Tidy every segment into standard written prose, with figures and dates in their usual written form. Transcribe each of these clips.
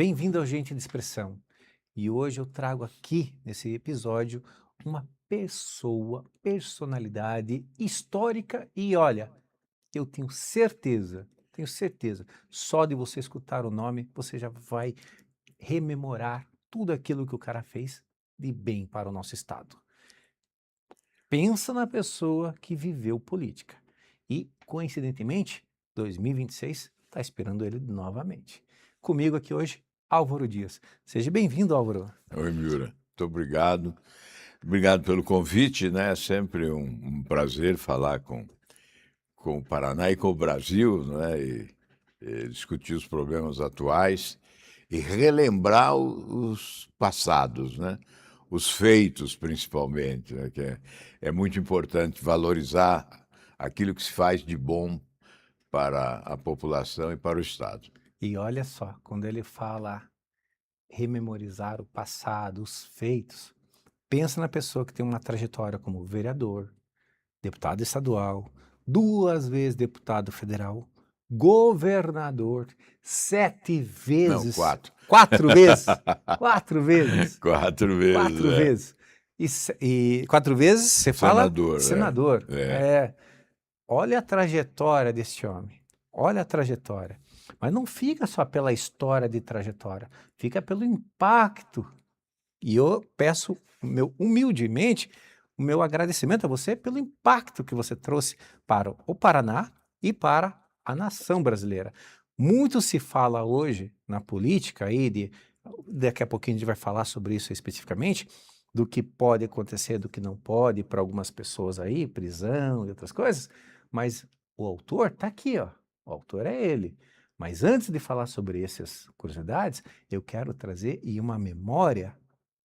Bem-vindo ao Gente de Expressão. E hoje eu trago aqui, nesse episódio, uma pessoa, personalidade histórica e olha, eu tenho certeza, só de você escutar o nome, você já vai rememorar tudo aquilo que o cara fez de bem para o nosso estado. Pensa na pessoa que viveu política e, coincidentemente, 2026 está esperando ele novamente. Comigo aqui hoje, Álvaro Dias. Seja bem-vindo, Álvaro. Oi, Miura. Muito obrigado. Obrigado pelo convite, né? É sempre um prazer falar com o Paraná e com o Brasil, né? E discutir os problemas atuais e relembrar os passados, né? Os feitos, principalmente, né? É muito importante valorizar aquilo que se faz de bom para a população e para o Estado. E olha só, quando ele fala rememorizar o passado, os feitos, pensa na pessoa que tem uma trajetória como vereador, deputado estadual, 2 vezes deputado federal, governador, 7 Não, vezes, quatro. 4 vezes, 4 vezes, 4 vezes, 4 vezes. E 4 vezes você fala Senador, senador. é. É, olha a trajetória desse homem, olha a trajetória. Mas não fica só pela história de trajetória, fica pelo impacto. E eu peço humildemente o meu agradecimento a você pelo impacto que você trouxe para o Paraná e para a nação brasileira. Muito se fala hoje na política aí, daqui a pouquinho a gente vai falar sobre isso especificamente, do que pode acontecer, do que não pode para algumas pessoas aí, prisão e outras coisas, mas o autor está aqui, ó. O autor é ele. Mas antes de falar sobre essas curiosidades, eu quero trazer uma memória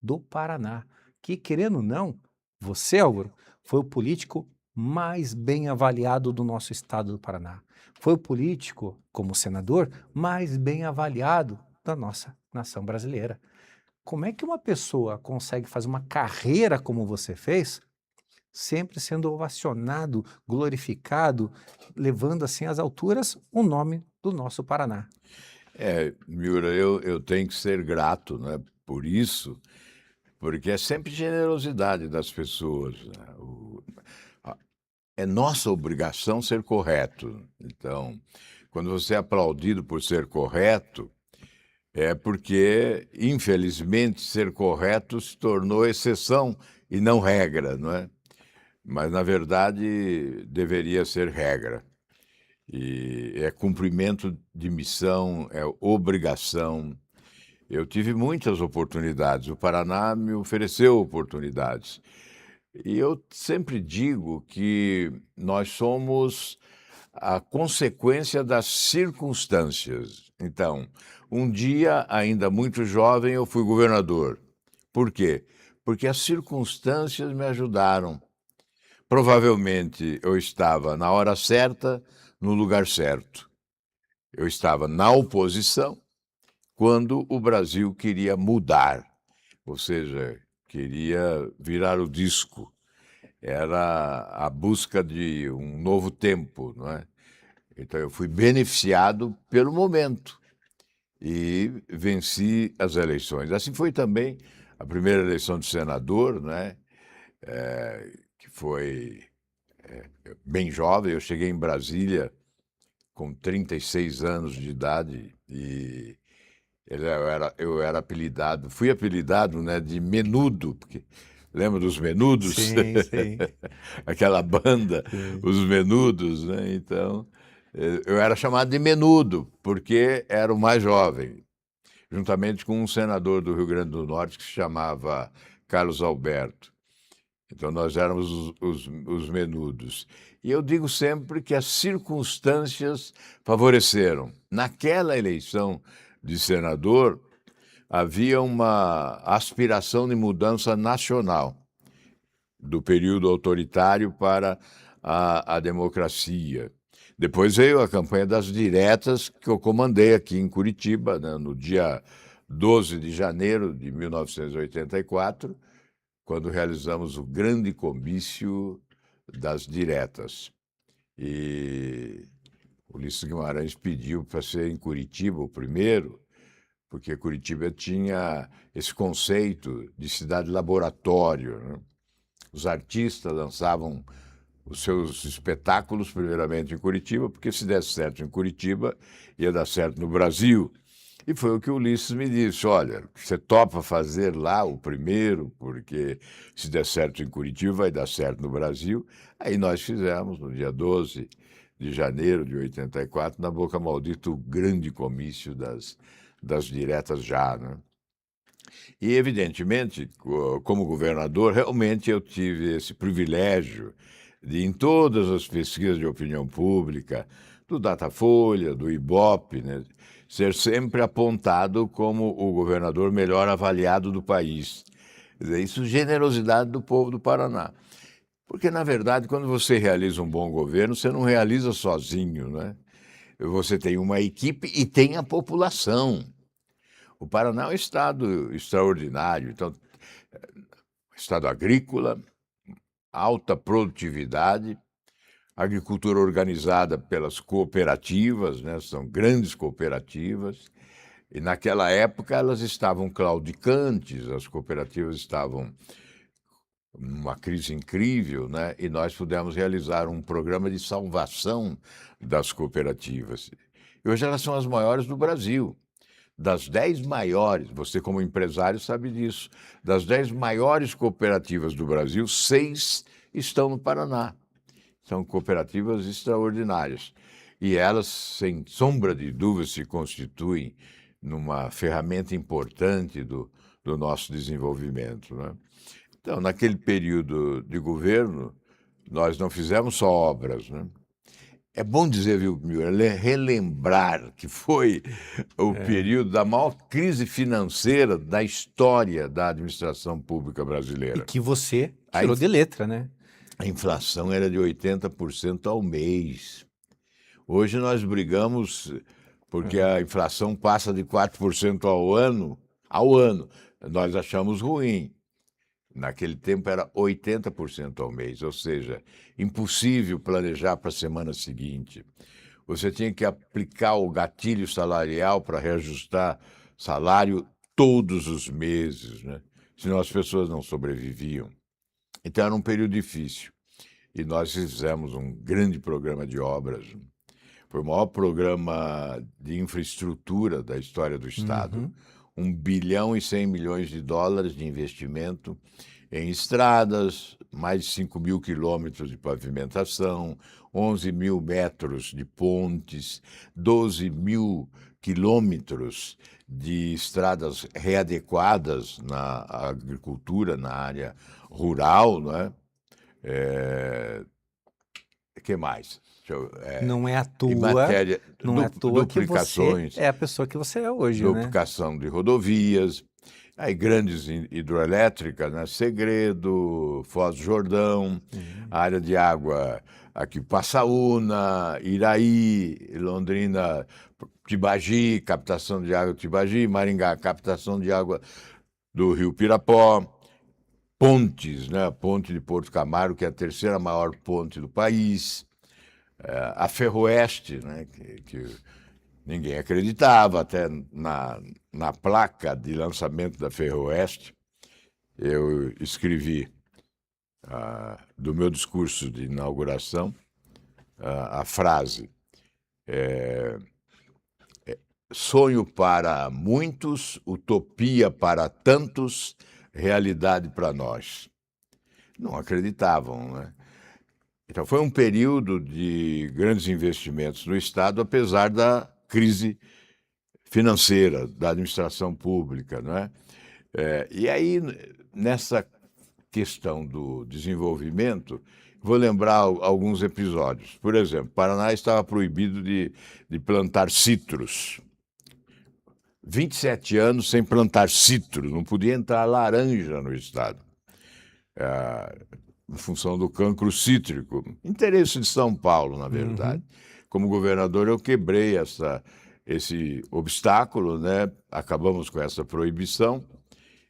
do Paraná, que, querendo ou não, você, Álvaro, foi o político mais bem avaliado do nosso estado do Paraná. Foi o político, como senador, mais bem avaliado da nossa nação brasileira. Como é que uma pessoa consegue fazer uma carreira como você fez, sempre sendo ovacionado, glorificado, levando assim às alturas o nome do nosso Paraná? Miura, eu tenho que ser grato, né, por isso, porque é sempre generosidade das pessoas, né? É nossa obrigação ser correto. Então, quando você é aplaudido por ser correto, é porque, infelizmente, ser correto se tornou exceção e não regra, não é? Mas, na verdade, deveria ser regra. E é cumprimento de missão, é obrigação. Eu tive muitas oportunidades, o Paraná me ofereceu oportunidades. E eu sempre digo que nós somos a consequência das circunstâncias. Então, um dia, ainda muito jovem, eu fui governador. Por quê? Porque as circunstâncias me ajudaram. Provavelmente eu estava na hora certa, no lugar certo. Eu estava na oposição quando o Brasil queria mudar, ou seja, queria virar o disco. Era a busca de um novo tempo, não é? Então eu fui beneficiado pelo momento e venci as eleições. Assim foi também a primeira eleição de senador, né? Que foi bem jovem. Eu cheguei em Brasília com 36 anos de idade e eu era apelidado, fui apelidado, né, de Menudo, porque lembra dos Menudos? Sim, sim, Aquela banda, sim. os Menudos, né? Então, eu era chamado de Menudo, porque era o mais jovem, juntamente com um senador do Rio Grande do Norte que se chamava Carlos Alberto. Então, nós éramos os Menudos. E eu digo sempre que as circunstâncias favoreceram. Naquela eleição de senador, havia uma aspiração de mudança nacional, do período autoritário para a democracia. Depois veio a campanha das diretas, que eu comandei aqui em Curitiba, né, no dia 12 de janeiro de 1984, quando realizamos o grande comício das diretas. E Ulisses Guimarães pediu para ser em Curitiba o primeiro, porque Curitiba tinha esse conceito de cidade-laboratório, né? Os artistas lançavam os seus espetáculos, primeiramente em Curitiba, porque se desse certo em Curitiba, ia dar certo no Brasil. E foi o que o Ulisses me disse: olha, você topa fazer lá o primeiro, porque se der certo em Curitiba, vai dar certo no Brasil. Aí nós fizemos, no dia 12 de janeiro de 84, na Boca Maldita, o grande comício das diretas já, né? E, evidentemente, como governador, realmente eu tive esse privilégio de, em todas as pesquisas de opinião pública, do Datafolha, do Ibope, né, ser sempre apontado como o governador melhor avaliado do país. Quer dizer, isso é generosidade do povo do Paraná. Porque, na verdade, quando você realiza um bom governo, você não realiza sozinho, né? Você tem uma equipe e tem a população. O Paraná é um estado extraordinário, então, estado agrícola, alta produtividade, agricultura organizada pelas cooperativas, né? São grandes cooperativas, e naquela época elas estavam claudicantes, as cooperativas estavam numa crise incrível, né? E nós pudemos realizar um programa de salvação das cooperativas. E hoje elas são as maiores do Brasil. Das 10 maiores, você como empresário sabe disso, das 10 maiores cooperativas do Brasil, 6 estão no Paraná. São cooperativas extraordinárias. E elas, sem sombra de dúvida, se constituem numa ferramenta importante do nosso desenvolvimento, né? Então, naquele período de governo, nós não fizemos só obras, né? É bom dizer, viu, relembrar que foi o período da maior crise financeira da história da administração pública E brasileira. que você tirou de letra, né? A inflação era de 80% ao mês. Hoje nós brigamos porque a inflação passa de 4% ao ano. Nós achamos ruim. Naquele tempo era 80% ao mês, ou seja, impossível planejar para a semana seguinte. Você tinha que aplicar o gatilho salarial para reajustar salário todos os meses, né? Senão as pessoas não sobreviviam. Então era um período difícil. E nós fizemos um grande programa de obras. Foi o maior programa de infraestrutura da história do Estado. 1 bilhão e 100 milhões de dólares de investimento em estradas, mais de 5 mil quilômetros de pavimentação, 11 mil metros de pontes, 12 mil quilômetros de estradas readequadas na agricultura, na área rural, não é? Que mais? Não é à Em toa, matéria não é à toa que você duplicações, é a pessoa que você é hoje, né? duplicação de rodovias, aí grandes hidroelétricas, né? Segredo, Foz do Jordão, área de água aqui Passaúna, Iraí, Londrina, Tibagi, captação de água de Tibagi, Maringá, captação de água do Rio Pirapó, pontes, né? A ponte de Porto Camargo, que é a terceira maior ponte do país, a Ferroeste, né? Que ninguém acreditava, até na placa de lançamento da Ferroeste, eu escrevi do meu discurso de inauguração a frase: sonho para muitos, utopia para tantos, realidade para nós. Não acreditavam, né? Então foi um período de grandes investimentos no Estado, apesar da crise financeira, da administração pública, não é? E aí, nessa questão do desenvolvimento, vou lembrar alguns episódios. Por exemplo, Paraná estava proibido de plantar citros. 27 anos sem plantar citros, não podia entrar laranja no estado, em função do cancro cítrico. Interesse de São Paulo, na verdade. Como governador, eu quebrei esse obstáculo, né? Acabamos com essa proibição,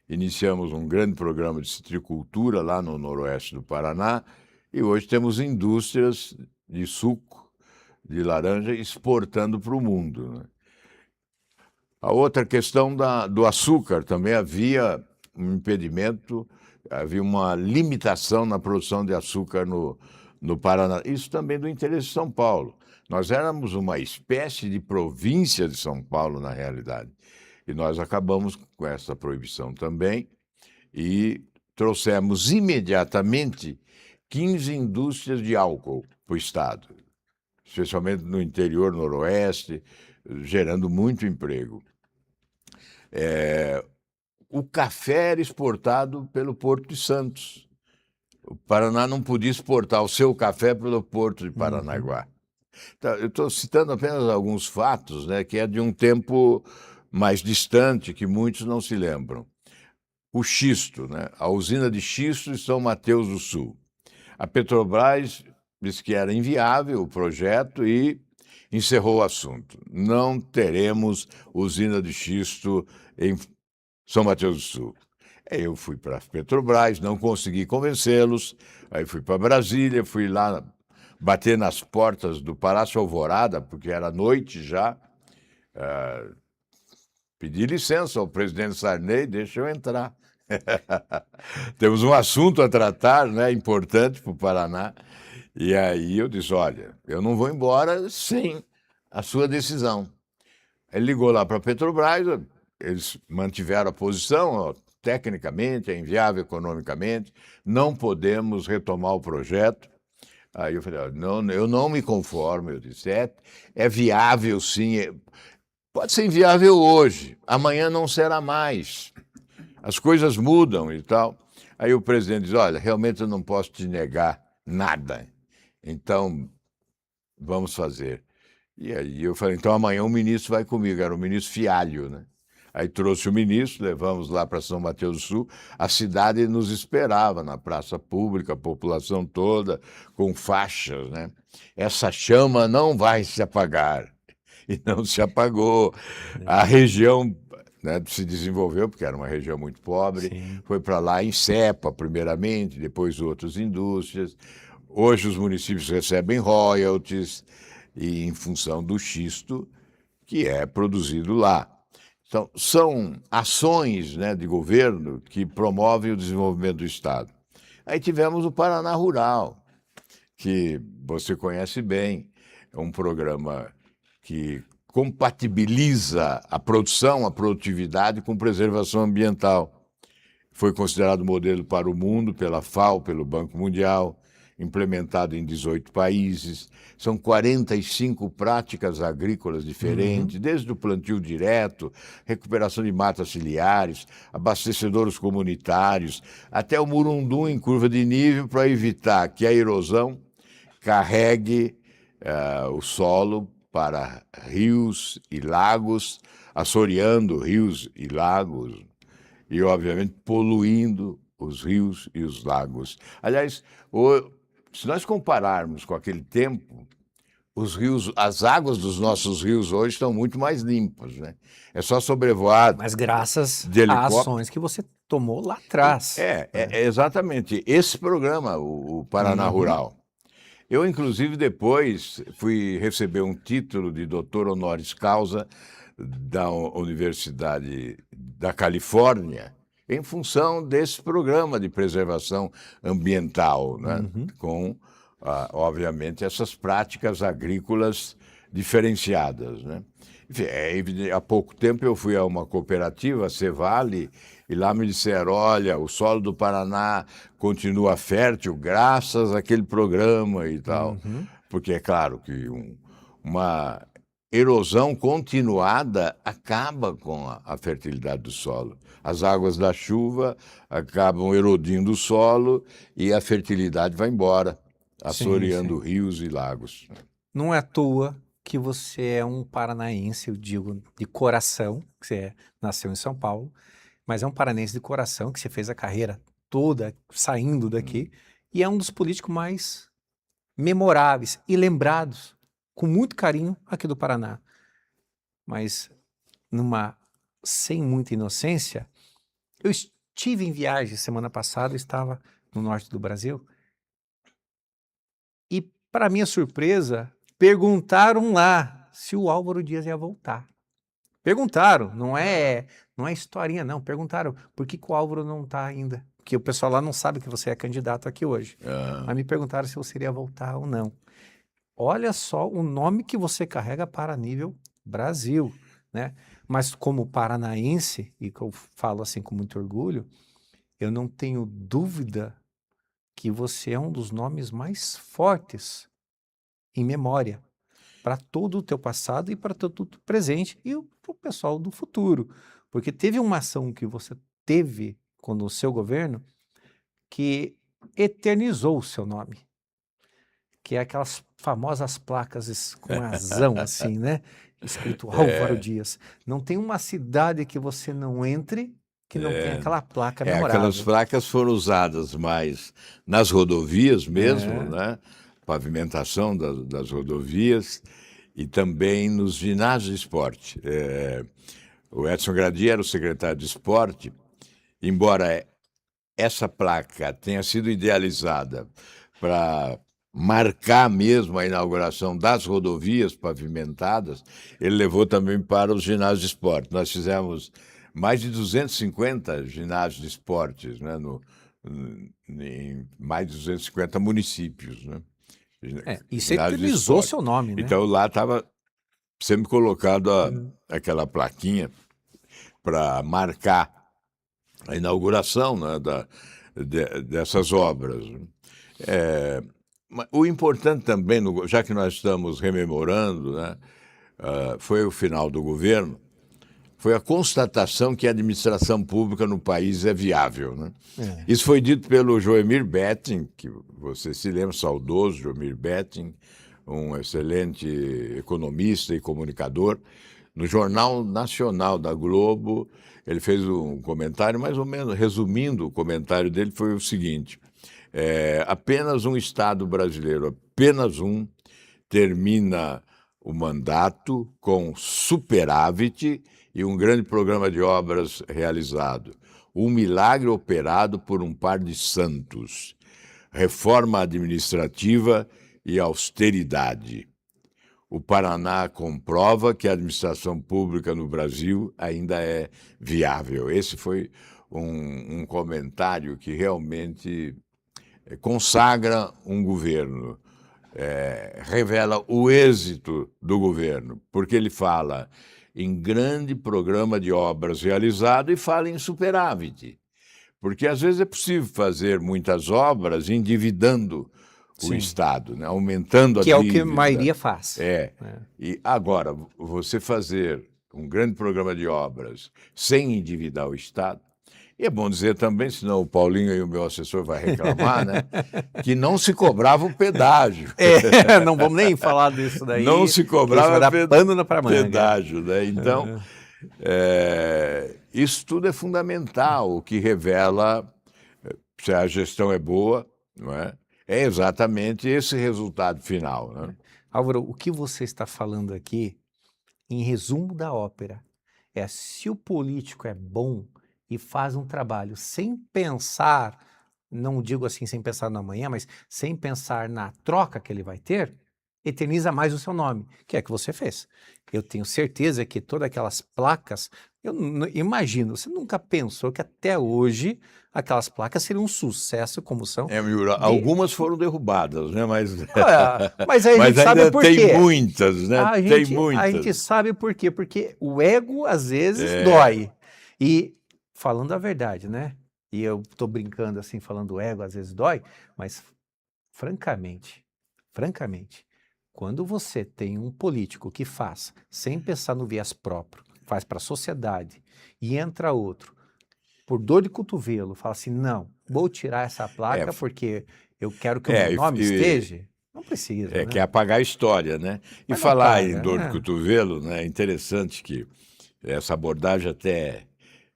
iniciamos um grande programa de citricultura lá no noroeste do Paraná e hoje temos indústrias de suco de laranja exportando para o mundo, né? A outra questão do açúcar, também havia um impedimento, havia uma limitação na produção de açúcar no Paraná. Isso também do interesse de São Paulo. Nós éramos uma espécie de província de São Paulo, na realidade. E nós acabamos com essa proibição também e trouxemos imediatamente 15 indústrias de álcool para o Estado, especialmente no interior noroeste, gerando muito emprego. O café era exportado pelo Porto de Santos. O Paraná não podia exportar o seu café pelo Porto de Paranaguá. Então, eu estou citando apenas alguns fatos, né, que é de um tempo mais distante, que muitos não se lembram. O xisto, né, a usina de xisto de São Mateus do Sul. A Petrobras disse que era inviável o projeto e encerrou o assunto. Não teremos usina de xisto em São Mateus do Sul. Aí eu fui para a Petrobras, não consegui convencê-los, aí fui para Brasília, fui lá bater nas portas do Palácio Alvorada, porque era noite já, pedi licença ao presidente Sarney, deixa eu entrar. Temos um assunto a tratar, né, importante para o Paraná. E aí eu disse, olha, eu não vou embora sem a sua decisão. Ele ligou lá para a Petrobras, eles mantiveram a posição, ó, tecnicamente, é inviável economicamente, não podemos retomar o projeto. Aí eu falei, ó, não, eu não me conformo, eu disse, é viável sim, pode ser inviável hoje, amanhã não será mais. As coisas mudam e tal. Aí o presidente diz, olha, realmente eu não posso te negar nada, então vamos fazer. E aí eu falei, então amanhã o ministro vai comigo, era o ministro Fialho, né? Aí trouxe o ministro, levamos lá para São Mateus do Sul, a cidade nos esperava na praça pública, a população toda com faixas, né? Essa chama não vai se apagar. E não se apagou. A região, né, se desenvolveu, porque era uma região muito pobre, Sim. foi para lá em cepa, primeiramente, depois outras indústrias. Hoje os municípios recebem royalties e em função do xisto que é produzido lá. Então, são ações, né, de governo que promovem o desenvolvimento do Estado. Aí tivemos o Paraná Rural, que você conhece bem, é um programa que compatibiliza a produção, a produtividade com preservação ambiental. Foi considerado modelo para o mundo pela FAO, pelo Banco Mundial, implementado em 18 países. São 45 práticas agrícolas diferentes, desde o plantio direto, recuperação de matas ciliares, abastecedouros comunitários, até o murundum em curva de nível para evitar que a erosão carregue o solo para rios e lagos, assoreando rios e lagos e, obviamente, poluindo os rios e os lagos. Aliás, se nós compararmos com aquele tempo, os rios, as águas dos nossos rios hoje estão muito mais limpas, né? É só sobrevoar Mas graças de a helicóptero. ações que você tomou lá atrás. É exatamente esse programa, o Paraná Rural. Eu, inclusive, depois fui receber um título de doutor honoris causa da Universidade da Califórnia em função desse programa de preservação ambiental, né? Com, obviamente, essas práticas agrícolas diferenciadas, né? Enfim, há pouco tempo eu fui a uma cooperativa, a Cevale, e lá me disseram, olha, o solo do Paraná continua fértil graças àquele programa e tal. Porque é claro que uma erosão continuada acaba com a fertilidade do solo. As águas da chuva acabam erodindo o solo e a fertilidade vai embora, assoreando rios e lagos. Não é à toa que você é um paranaense, eu digo, de coração, que você nasceu em São Paulo, mas é um paranaense de coração, que você fez a carreira toda saindo daqui, e é um dos políticos mais memoráveis e lembrados, com muito carinho, aqui do Paraná. Mas, sem muita inocência, eu estive em viagem semana passada, eu estava no norte do Brasil, e, para minha surpresa, perguntaram lá se o Álvaro Dias ia voltar. Perguntaram, não é historinha, não. Perguntaram por que que o Álvaro não está ainda. Porque o pessoal lá não sabe que você é candidato aqui hoje. Ah, Mas me perguntaram se você iria voltar ou não. Olha só o nome que você carrega para nível Brasil, né? Mas como paranaense, e que eu falo assim com muito orgulho, eu não tenho dúvida que você é um dos nomes mais fortes em memória para todo o teu passado e para todo o teu presente e para o pessoal do futuro. Porque teve uma ação que você teve quando o seu governo que eternizou o seu nome, que é aquelas famosas placas com razão, assim, né? Escrito Álvaro Dias. Não tem uma cidade que você não entre que não tenha aquela placa aquelas memorável. placas foram usadas mais nas rodovias mesmo, É, né? Pavimentação das rodovias e também nos ginásios de esporte. O Edson Gradi era o secretário de esporte, embora essa placa tenha sido idealizada para marcar mesmo a inauguração das rodovias pavimentadas, ele levou também para os ginásios de esporte. Nós fizemos mais de 250 ginásios de esportes, né, em mais de 250 municípios. Né? e você Ginásio de eternizou esporte. seu nome, né? Então lá estava sempre colocado aquela plaquinha para marcar a inauguração, né, dessas obras. O importante também, já que nós estamos rememorando, né, foi o final do governo, foi a constatação que a administração pública no país é viável. Né? É. Isso foi dito pelo Joemir Betting, que você se lembra, saudoso Joemir Betting, um excelente economista e comunicador. No Jornal Nacional da Globo, ele fez um comentário, mais ou menos, resumindo, o comentário dele foi o seguinte: apenas um Estado brasileiro, apenas um, termina o mandato com superávit e um grande programa de obras realizado. Um milagre operado por um par de santos. Reforma administrativa e austeridade. O Paraná comprova que a administração pública no Brasil ainda é viável. Esse foi um comentário que realmente consagra um governo, revela o êxito do governo, porque ele fala em grande programa de obras realizado e fala em superávit. Porque às vezes é possível fazer muitas obras endividando o Sim. Estado, né? Aumentando a Que é o dívida. que a maioria faz. E agora, você fazer um grande programa de obras sem endividar o Estado, e é bom dizer também, senão o Paulinho e o meu assessor vai reclamar, né? Que não se cobrava o pedágio. Não vamos nem falar disso daí. Não se cobrava isso vai dar pano pra manga. pedágio, né? Então, isso tudo é fundamental, o que revela se a gestão é boa, não é? É exatamente esse resultado final, né? Álvaro, o que você está falando aqui, em resumo da ópera, é se o político é bom e faz um trabalho sem pensar, não digo assim sem pensar no amanhã, mas sem pensar na troca que ele vai ter, eterniza mais o seu nome, que é o que você fez. Eu tenho certeza que todas aquelas placas, imagino, você nunca pensou que até hoje aquelas placas seriam um sucesso como são. Miura, algumas foram derrubadas, né? Mas mas aí a gente sabe ainda por quê. tem muitas, né? A gente sabe por quê, porque o ego às vezes dói. E falando a verdade, né? E eu tô brincando assim, falando ego às vezes dói, mas francamente, quando você tem um político que faz sem pensar no viés próprio, faz para a sociedade e entra outro por dor de cotovelo, fala assim, não, vou tirar essa placa porque eu quero que o meu nome esteja. Não precisa, né? Quer apagar a história, né? E Mas falar apaga, em dor de cotovelo, né? É interessante que essa abordagem até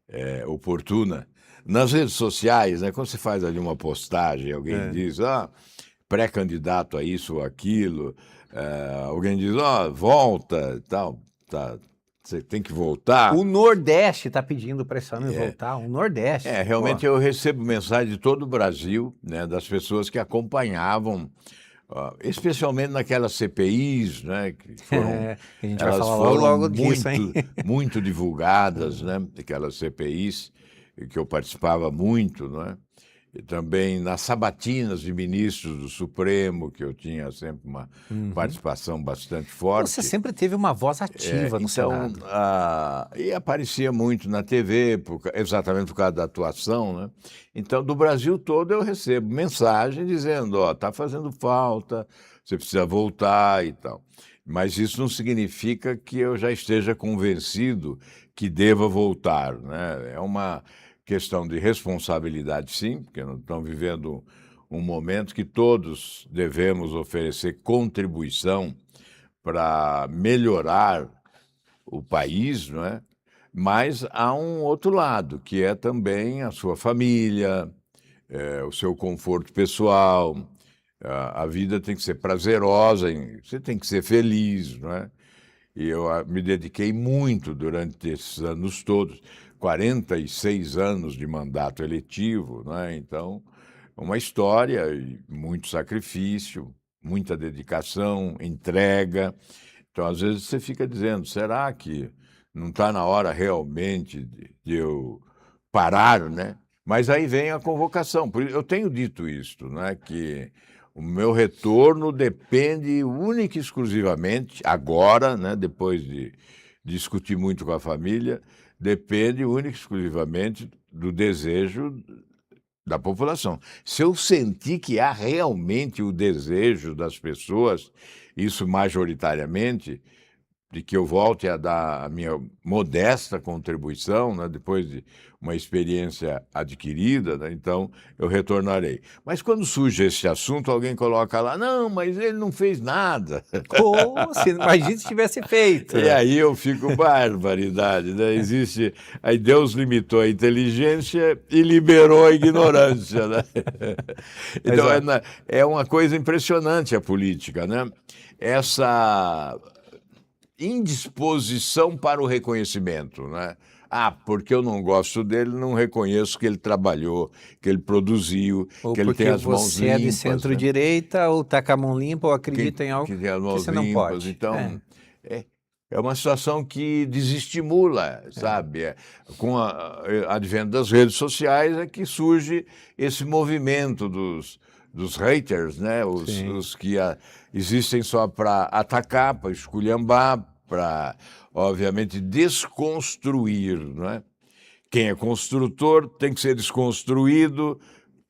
é oportuna. Nas redes sociais, né? Quando você faz ali uma postagem, alguém diz, pré-candidato a isso ou aquilo, alguém diz, volta e tal, você tem que voltar. O Nordeste está pedindo para esse homem voltar, o Nordeste. Realmente eu recebo mensagem de todo o Brasil, né? Das pessoas que acompanhavam especialmente naquelas CPIs, né, que foram, A gente vai elas falar foram logo disso, hein? muito divulgadas, né, aquelas CPIs que eu participava muito, né, e também nas sabatinas de ministros do Supremo, que eu tinha sempre uma Uhum. participação bastante Você forte. sempre teve uma voz ativa no Então, Senado. e aparecia muito na TV, exatamente por causa da atuação, né? Então, do Brasil todo eu recebo mensagem dizendo, ó, tá fazendo falta, você precisa voltar e tal. Mas isso não significa que eu já esteja convencido que deva voltar, né? É uma questão de responsabilidade, sim, porque nós estamos vivendo um momento que todos devemos oferecer contribuição para melhorar o país, não é? Mas há um outro lado, que é também a sua família, o seu conforto pessoal. A vida tem que ser prazerosa, você tem que ser feliz, não é? E eu me dediquei muito durante esses anos todos, 46 anos de mandato eletivo, não é? Então, uma história e muito sacrifício, muita dedicação, entrega. Então, às vezes, você fica dizendo: será que não está na hora realmente de eu parar, né? Mas aí vem a convocação. Eu tenho dito isto, né? Que o meu retorno depende única e exclusivamente, agora, né? Depois de discutir muito com a família, depende única e exclusivamente do desejo da população. Se eu sentir que há realmente o desejo das pessoas, isso majoritariamente, de que eu volte a dar a minha modesta contribuição, né, depois de uma experiência adquirida, né, então eu retornarei. Mas quando surge esse assunto, alguém coloca lá, não, mas ele não fez nada. Imagina se tivesse feito. E aí eu fico, barbaridade, né? Existe. Aí Deus limitou a inteligência e liberou a ignorância, né? Mas, Então ó, é uma coisa impressionante a política, né? Essa indisposição para o reconhecimento, né? Ah, porque eu não gosto dele, não reconheço que ele trabalhou, que ele produziu, ou que ele tem porque as mãos você é de limpas, né? centro-direita, ou tá com a mão limpa, ou que, acredita em algo que tem as que mãos você não limpas. pode. É, Então, é uma situação que desestimula, é. sabe? Com o advento das redes sociais é que surge esse movimento dos haters, né? Sim. Os que existem só para atacar, para esculhambar, para, obviamente, desconstruir, não é? Quem é construtor tem que ser desconstruído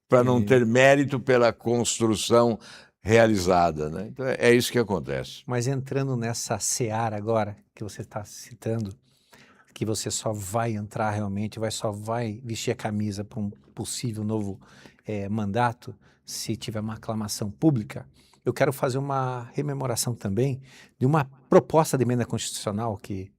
para não E- ter mérito pela construção realizada, né? Então é isso que acontece. Mas entrando nessa seara agora que você está citando, que você só vai entrar realmente, só vai vestir a camisa para um possível novo mandato, se tiver uma aclamação pública, eu quero fazer uma rememoração também de uma proposta de emenda constitucional que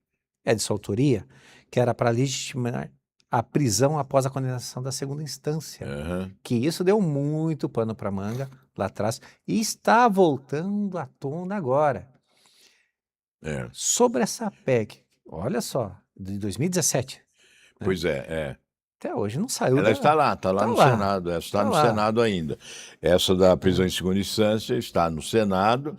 é de sua autoria, que era para legitimar a prisão após a condenação da segunda instância. Aham. Que isso deu muito pano para manga lá atrás e está voltando à tona agora. É. Sobre essa PEC, olha só, de 2017, né? Pois é. Até hoje não saiu Ela da. está lá Tá no lá, Senado, está tá no lá. Senado ainda. Essa da prisão Né? em segunda instância está no Senado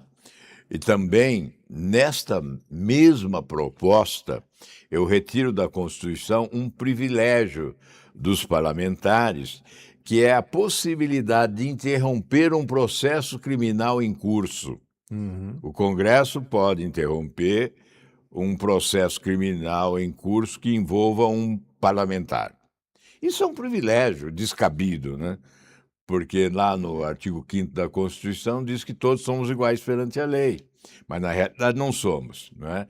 e também nesta mesma proposta eu retiro da Constituição um privilégio dos parlamentares, que é a possibilidade de interromper um processo criminal em curso. Uhum. O Congresso pode interromper um processo criminal em curso que envolva um parlamentar. Isso é um privilégio descabido, né? Porque lá no artigo 5º da Constituição diz que todos somos iguais perante a lei, mas na realidade não somos, não é?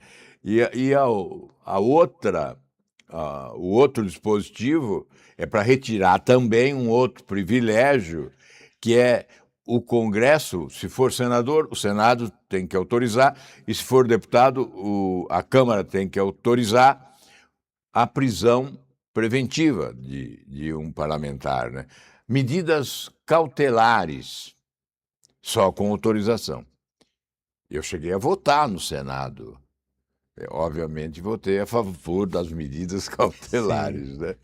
O outro dispositivo é para retirar também um outro privilégio, que é o Congresso, se for senador, o Senado tem que autorizar, e se for deputado, a Câmara tem que autorizar a prisão preventiva de um parlamentar, né? Medidas cautelares, só com autorização. Eu cheguei a votar no Senado. Obviamente, votei a favor das medidas cautelares, Sim. né?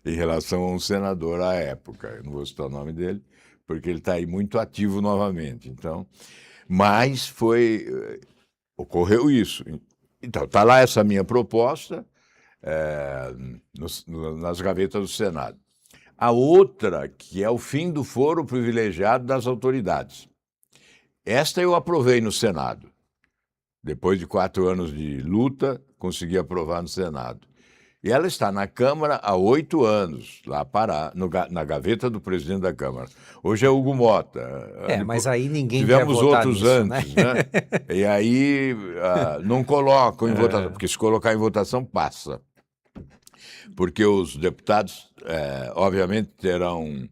Em relação a um senador à época. Eu não vou citar o nome dele, porque ele está aí muito ativo novamente. Então, mas ocorreu isso. Então, está lá essa minha proposta nas gavetas do Senado. A outra, que é o fim do foro privilegiado das autoridades. Esta eu aprovei no Senado. Depois de 4 anos de luta, consegui aprovar no Senado. E ela está na Câmara há 8 anos, lá na gaveta do presidente da Câmara. Hoje é Hugo Mota. Mas aí ninguém Tivemos quer votar outros nisso, antes, né? E aí não colocam em votação, porque se colocar em votação, passa. Porque os deputados, obviamente, terão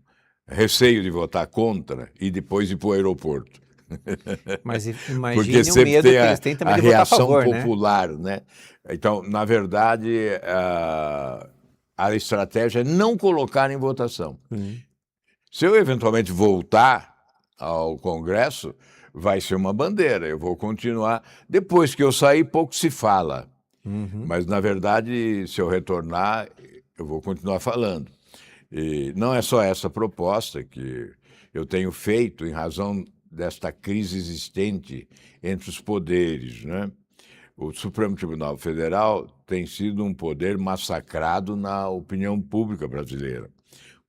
receio de votar contra e depois ir para o aeroporto. Mas Porque imagine o sempre medo tem que eles têm também a de votar a reação favor, né? popular, né? Então, na verdade, a estratégia é não colocar em votação. Se eu eventualmente voltar ao Congresso, vai ser uma bandeira. Eu vou continuar. Depois que eu sair, pouco se fala. Mas, na verdade, se eu retornar, eu vou continuar falando. E não é só essa proposta que eu tenho feito em razão desta crise existente entre os poderes, né? O Supremo Tribunal Federal tem sido um poder massacrado na opinião pública brasileira.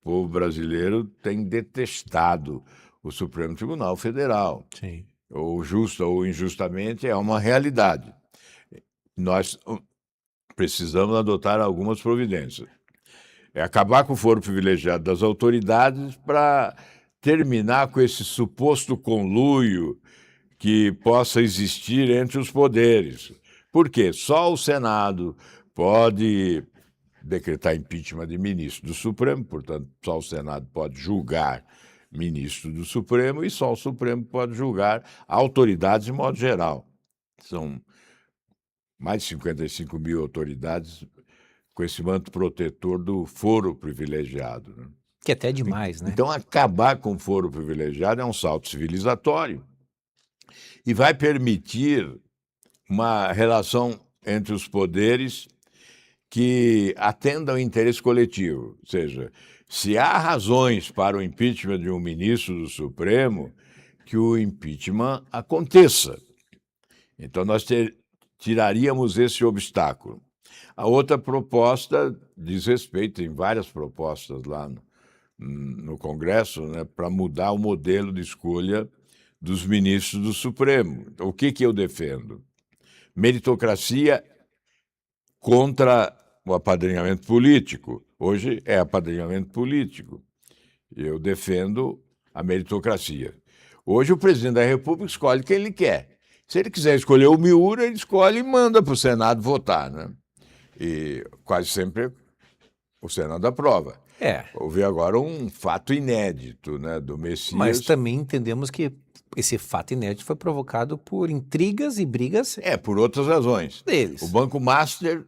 O povo brasileiro tem detestado o Supremo Tribunal Federal. Sim. Ou justa ou injustamente, é uma realidade. Nós precisamos adotar algumas providências. É acabar com o foro privilegiado das autoridades para terminar com esse suposto conluio que possa existir entre os poderes. Por quê? Só o Senado pode decretar impeachment de ministro do Supremo, portanto, só o Senado pode julgar ministro do Supremo e só o Supremo pode julgar autoridades de modo geral. São mais de 55 mil autoridades com esse manto protetor do foro privilegiado, né? Que até é demais, né? Então, acabar com o foro privilegiado é um salto civilizatório e vai permitir uma relação entre os poderes que atenda ao interesse coletivo. Ou seja, se há razões para o impeachment de um ministro do Supremo, que o impeachment aconteça. Então, nós tiraríamos esse obstáculo. A outra proposta diz respeito, tem várias propostas lá no Congresso, né, para mudar o modelo de escolha dos ministros do Supremo. Então, o que eu defendo? Meritocracia contra o apadrinhamento político. Hoje é apadrinhamento político. Eu defendo a meritocracia. Hoje o presidente da República escolhe quem ele quer. Se ele quiser escolher o Miura, ele escolhe e manda para o Senado votar, né? E quase sempre o Senado aprova. Houve agora um fato inédito, né, do Messias. Mas também entendemos que esse fato inédito foi provocado por intrigas e brigas por outras razões. deles. O Banco Master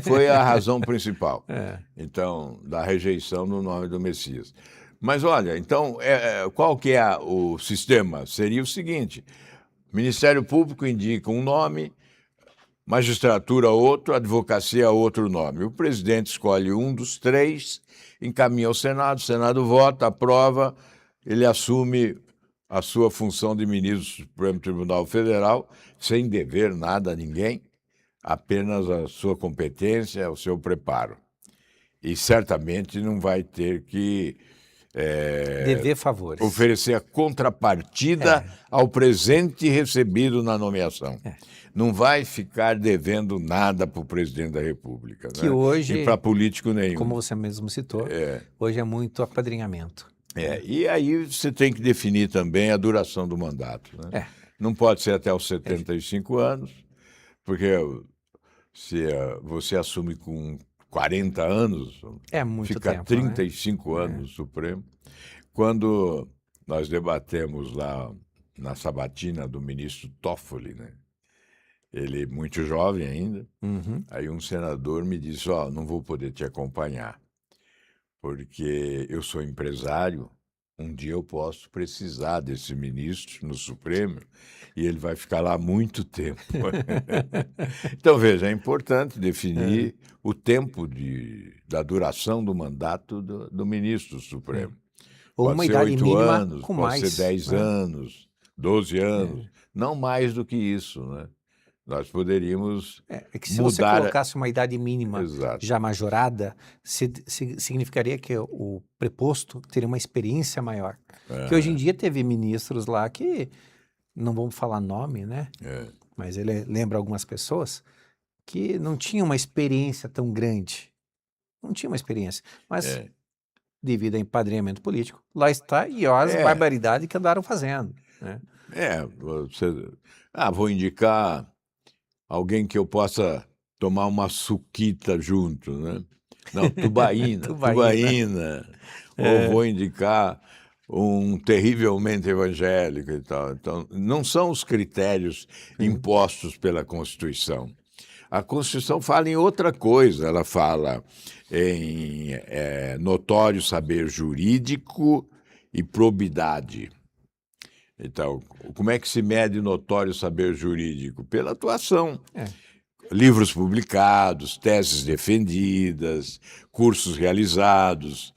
foi a razão principal. Então, da rejeição no nome do Messias. Mas olha, então, qual que é o sistema? Seria o seguinte: o Ministério Público indica um nome, magistratura outro, advocacia outro nome. O presidente escolhe um dos 3, encaminha ao Senado, o Senado vota, aprova, ele assume a sua função de ministro do Supremo Tribunal Federal, sem dever nada a ninguém, apenas a sua competência, o seu preparo. E certamente não vai ter que dever favores. oferecer a contrapartida ao presente recebido na nomeação. Não vai ficar devendo nada para o presidente da República, que né? hoje, e para político nenhum. Como você mesmo citou, hoje é muito apadrinhamento. E aí você tem que definir também a duração do mandato, né? Não pode ser até os 75 anos, porque se você assume com 40 anos, muito fica tempo, 35 anos no Supremo. Quando nós debatemos lá na sabatina do ministro Toffoli, né? Ele muito jovem ainda, aí um senador me disse, não vou poder te acompanhar, porque eu sou empresário, um dia eu posso precisar desse ministro no Supremo e ele vai ficar lá muito tempo. Então, veja, é importante definir o tempo da duração do mandato do ministro do Supremo. Ou Pode uma ser idade 8 mínima anos, com pode ser mais, 10 né? anos, 12 anos, não mais do que isso, né? Nós poderíamos É que se você mudar. colocasse uma idade mínima Exato. já majorada, significaria que o preposto teria uma experiência maior. Que hoje em Aham, dia teve ministros lá que, não vamos falar nome, né? é, Mas ele lembra algumas pessoas que não tinham uma experiência tão grande. Não tinha uma experiência. Mas, é. devido a empadrinhamento político, lá está e olha as É, barbaridades que andaram fazendo, né? você. Ah, vou indicar alguém que eu possa tomar uma suquita junto, né? Não, tubaína, Tubaína. tubaína. Ou É, vou indicar um terrivelmente evangélico e tal. Então, não são os critérios impostos pela Constituição. A Constituição fala em outra coisa, ela fala em notório saber jurídico e probidade. Então, como é que se mede notório saber jurídico? Pela atuação. é. Livros publicados, teses defendidas, cursos realizados,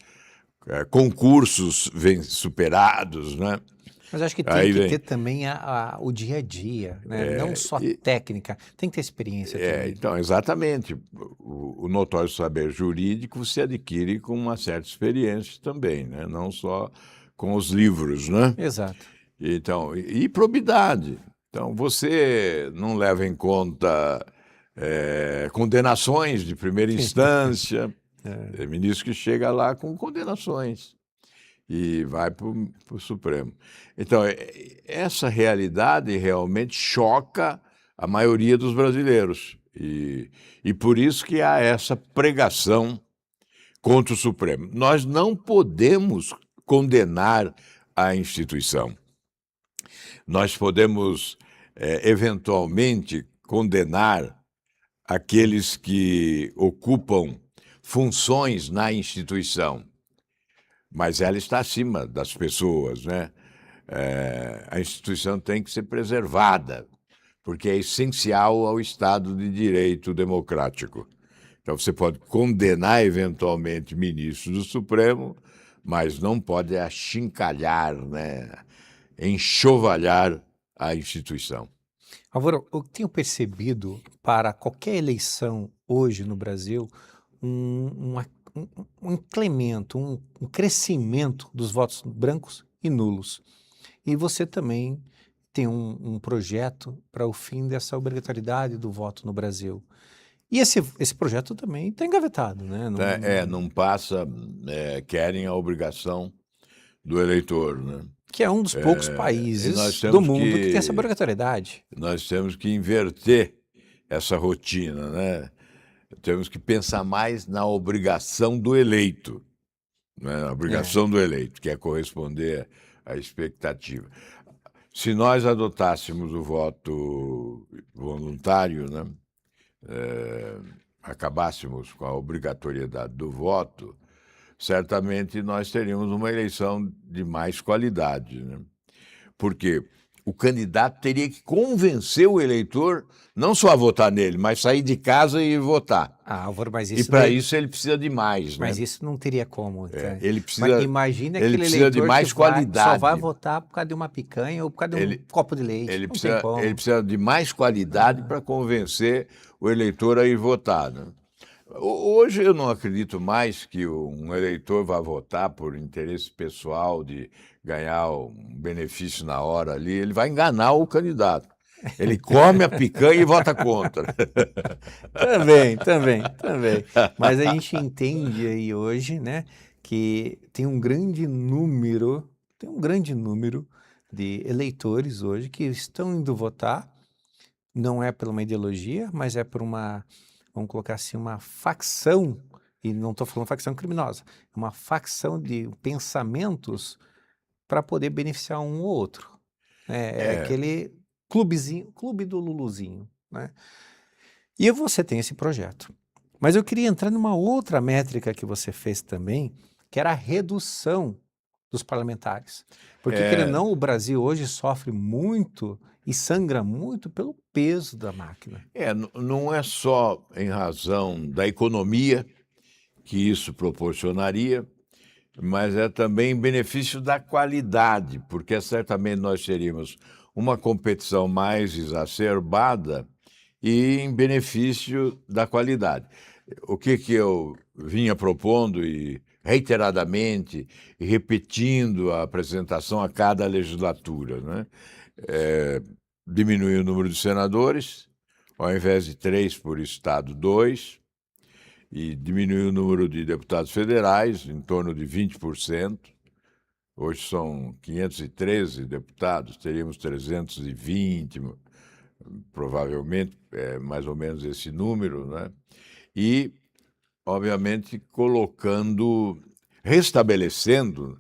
concursos superados, né? Mas acho que tem Aí que ter vem. também o dia a dia, né? Não só e- técnica, tem que ter experiência também. então, exatamente. O notório saber jurídico se adquire com uma certa experiência também, né? Não só com os livros, né? Exato. Então, e probidade. Então, você não leva em conta condenações de primeira instância. Tem ministro que chega lá com condenações e vai para o Supremo. Então, essa realidade realmente choca a maioria dos brasileiros. E por isso que há essa pregação contra o Supremo. Nós não podemos condenar a instituição. Nós podemos, eventualmente, condenar aqueles que ocupam funções na instituição, mas ela está acima das pessoas, né? A instituição tem que ser preservada, porque é essencial ao Estado de Direito democrático. Então, você pode condenar, eventualmente, ministros do Supremo, mas não pode achincalhar, né? Enxovalhar a instituição. Álvaro, eu tenho percebido para qualquer eleição hoje no Brasil um incremento, um crescimento dos votos brancos e nulos. E você também tem um projeto para o fim dessa obrigatoriedade do voto no Brasil. E esse projeto também está engavetado, né? Não passa, querem a obrigação do eleitor, né? Que é um dos poucos E países do mundo que tem essa obrigatoriedade. nós temos que inverter essa rotina, né? Temos que pensar mais na obrigação do eleito, né? Na É. obrigação do eleito, que é corresponder à expectativa. Se nós adotássemos o voto voluntário, né? Acabássemos com a obrigatoriedade do voto, certamente nós teríamos uma eleição de mais qualidade, né? Porque o candidato teria que convencer o eleitor não só a votar nele, mas sair de casa e votar. Ah, Álvaro, mas E isso para daí, isso ele precisa de mais, né? mas isso não teria como. Tá? Ele Mas precisa, imagine ele aquele precisa de eleitor mais só qualidade. vai votar por causa de uma picanha ou por causa de um Ele, copo de leite. ele Não tem precisa, como. ele precisa de mais qualidade para convencer o eleitor a ir votar, né? Hoje eu não acredito mais que um eleitor vá votar por interesse pessoal de ganhar um benefício na hora ali. Ele vai enganar o candidato. Ele come a picanha e vota contra. Também. Mas a gente entende aí hoje, né, que tem um grande número de eleitores hoje que estão indo votar, não é por uma ideologia, mas é por uma, vamos colocar assim, uma facção, e não estou falando facção criminosa, é uma facção de pensamentos para poder beneficiar um ou outro. É É, aquele clubezinho, clube do Luluzinho, né? E você tem esse projeto. Mas eu queria entrar numa outra métrica que você fez também, que era a redução dos parlamentares. Porque, querendo ou é, não, o Brasil hoje sofre muito e sangra muito pelo peso da máquina. não é só em razão da economia que isso proporcionaria, mas é também em benefício da qualidade, porque certamente nós teríamos uma competição mais exacerbada e em benefício da qualidade. O que eu vinha propondo e reiteradamente e repetindo a apresentação a cada legislatura, né? Diminuir o número de senadores, ao invés de 3 por estado, 2, e diminuir o número de deputados federais, em torno de 20%. Hoje são 513 deputados, teríamos 320, provavelmente, mais ou menos esse número, né? E, obviamente, restabelecendo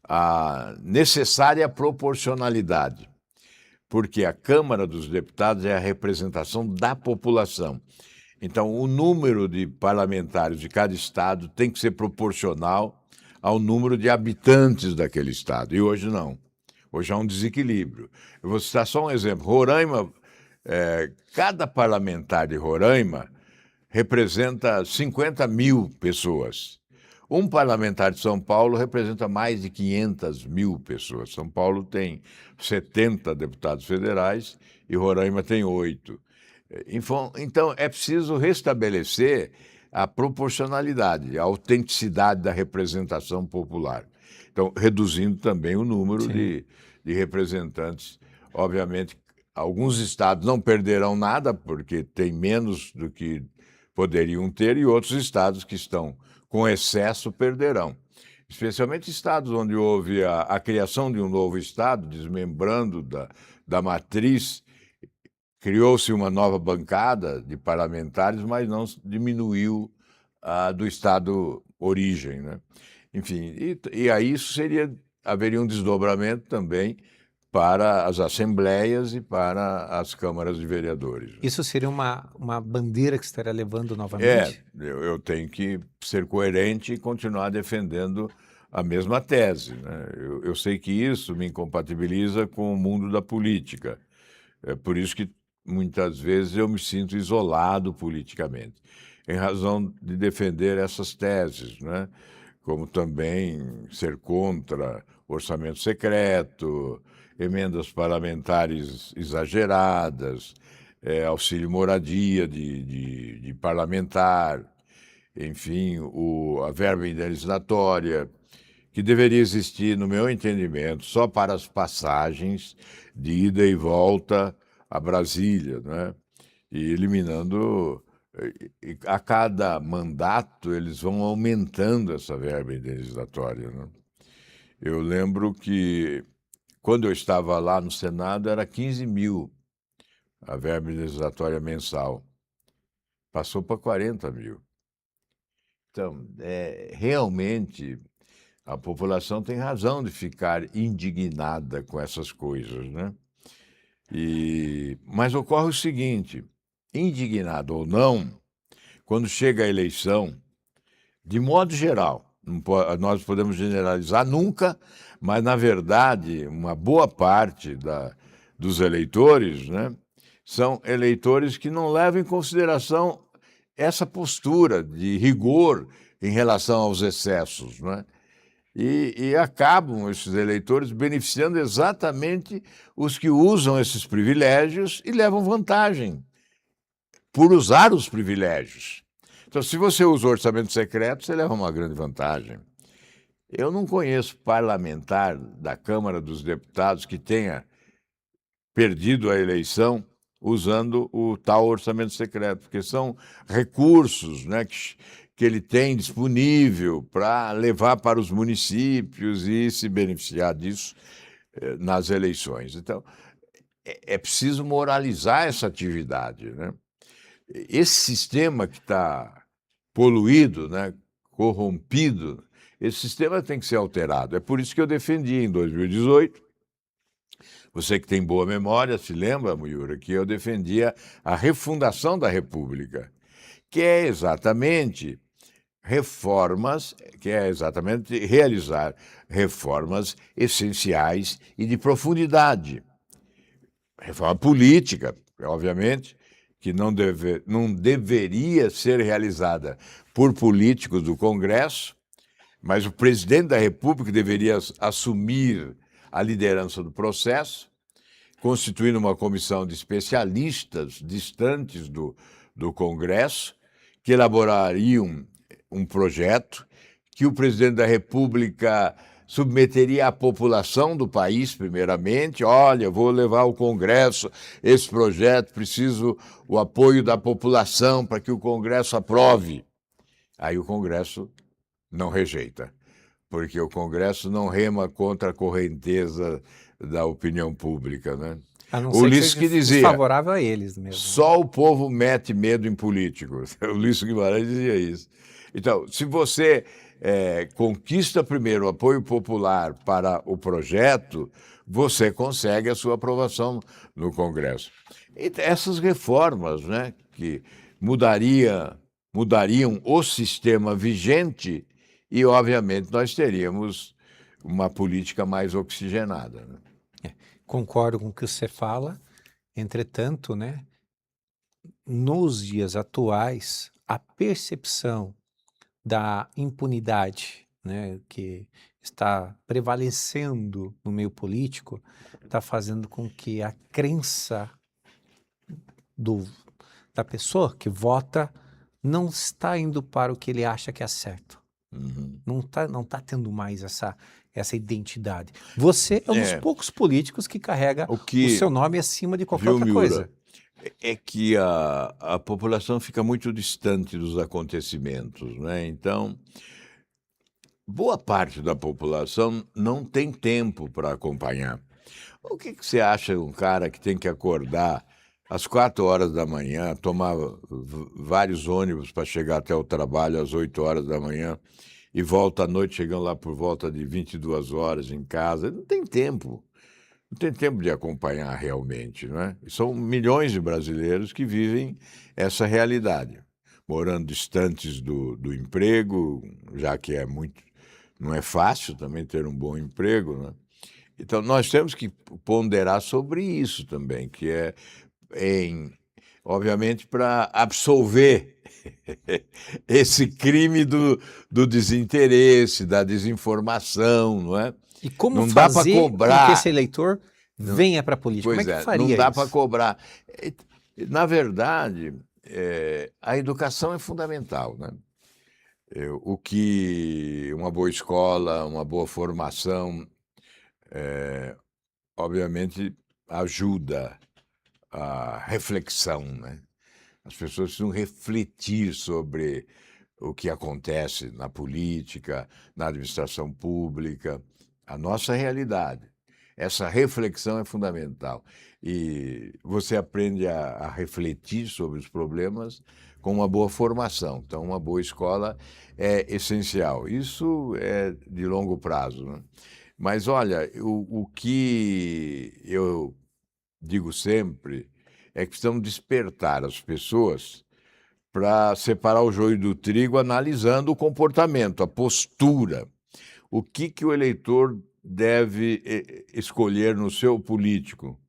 a necessária proporcionalidade, porque a Câmara dos Deputados é a representação da população. Então, o número de parlamentares de cada estado tem que ser proporcional ao número de habitantes daquele estado. E hoje não. Hoje há um desequilíbrio. Eu vou citar só um exemplo. Roraima, cada parlamentar de Roraima representa 50 mil pessoas. Um parlamentar de São Paulo representa mais de 500 mil pessoas. São Paulo tem 70 deputados federais e Roraima tem 8. Então, é preciso restabelecer a proporcionalidade, a autenticidade da representação popular. Então, reduzindo também o número de representantes. Obviamente, alguns estados não perderão nada, porque tem menos do que poderiam ter, e outros estados que estão com excesso perderão. Especialmente estados onde houve a criação de um novo estado, desmembrando da matriz. Criou-se uma nova bancada de parlamentares, mas não diminuiu a do estado origem, né? Enfim, e aí haveria um desdobramento também para as assembleias e para as câmaras de vereadores. Isso seria uma bandeira que você estaria levando novamente? Eu tenho que ser coerente e continuar defendendo a mesma tese, né? Eu sei que isso me incompatibiliza com o mundo da política. É por isso que muitas vezes eu me sinto isolado politicamente, em razão de defender essas teses, né? Como também ser contra orçamento secreto, emendas parlamentares exageradas, auxílio moradia de parlamentar, enfim, a verba indenizatória, que deveria existir, no meu entendimento, só para as passagens de ida e volta a Brasília, né? E eliminando, a cada mandato eles vão aumentando essa verba indenizatória, né? Eu lembro que quando eu estava lá no Senado era 15 mil a verba indenizatória mensal, passou para 40 mil. Então, realmente a população tem razão de ficar indignada com essas coisas, né? Mas ocorre o seguinte, indignado ou não, quando chega a eleição, de modo geral, nós podemos generalizar nunca, mas, na verdade, uma boa parte dos eleitores, né, são eleitores que não levam em consideração essa postura de rigor em relação aos excessos, né? E acabam esses eleitores beneficiando exatamente os que usam esses privilégios e levam vantagem por usar os privilégios. Então, se você usa o orçamento secreto, você leva uma grande vantagem. Eu não conheço parlamentar da Câmara dos Deputados que tenha perdido a eleição usando o tal orçamento secreto, porque são recursos, né, que ele tem disponível para levar para os municípios e se beneficiar disso nas eleições. Então, é preciso moralizar essa atividade, né? Esse sistema que está poluído, né, corrompido, esse sistema tem que ser alterado. É por isso que eu defendi em 2018, você que tem boa memória, se lembra, Miura, que eu defendia a refundação da República, que é exatamente realizar reformas essenciais e de profundidade. Reforma política, obviamente, que não deveria ser realizada por políticos do Congresso, Mas o presidente da República deveria assumir a liderança do processo, constituindo uma comissão de especialistas distantes do Congresso, que elaborariam um projeto que o presidente da República submeteria à população do país, primeiramente. Olha, vou levar ao Congresso esse projeto, preciso o apoio da população para que o Congresso aprove. Aí o Congresso não rejeita, porque o Congresso não rema contra a correnteza da opinião pública, né? A não O ser que Ulisses seja que dizia, desfavorável a eles mesmo. só o povo mete medo em político. O Ulisses Guimarães dizia isso. Então, se você conquista primeiro o apoio popular para o projeto, você consegue a sua aprovação no Congresso. E essas reformas, né, que mudariam o sistema vigente e, obviamente, nós teríamos uma política mais oxigenada, né? Concordo com o que você fala, entretanto, né, nos dias atuais, a percepção da impunidade, né, que está prevalecendo no meio político, está fazendo com que a crença da pessoa que vota não está indo para o que ele acha que é certo. Uhum. Não tá tendo mais essa identidade. Você é um dos poucos políticos que carrega o seu nome acima de qualquer outra coisa. É que a população fica muito distante dos acontecimentos, né? Então, boa parte da população não tem tempo para acompanhar. O que você acha de um cara que tem que acordar às 4 horas da manhã, tomar vários ônibus para chegar até o trabalho às 8 horas da manhã e volta à noite, chegando lá por volta de 22 horas em casa? Não tem tempo. Não tem tempo de acompanhar realmente, não é? São milhões de brasileiros que vivem essa realidade, morando distantes do emprego, já que não é fácil também ter um bom emprego, né? Então, nós temos que ponderar sobre isso também, que obviamente, para absolver esse crime do desinteresse, da desinformação, não é? E como não dá para fazer cobrar com que esse eleitor venha para a política? Pois Como é que faria não dá isso? para cobrar. Na verdade, a educação é fundamental, né? O que uma boa escola, uma boa formação, obviamente, ajuda a reflexão, né? As pessoas precisam refletir sobre o que acontece na política, na administração pública, a nossa realidade. Essa reflexão é fundamental. E você aprende a refletir sobre os problemas com uma boa formação. Então, uma boa escola é essencial. Isso é de longo prazo, né? Mas, olha, o que eu digo sempre é que precisamos despertar as pessoas para separar o joio do trigo, analisando o comportamento, a postura. O que o eleitor deve escolher no seu político,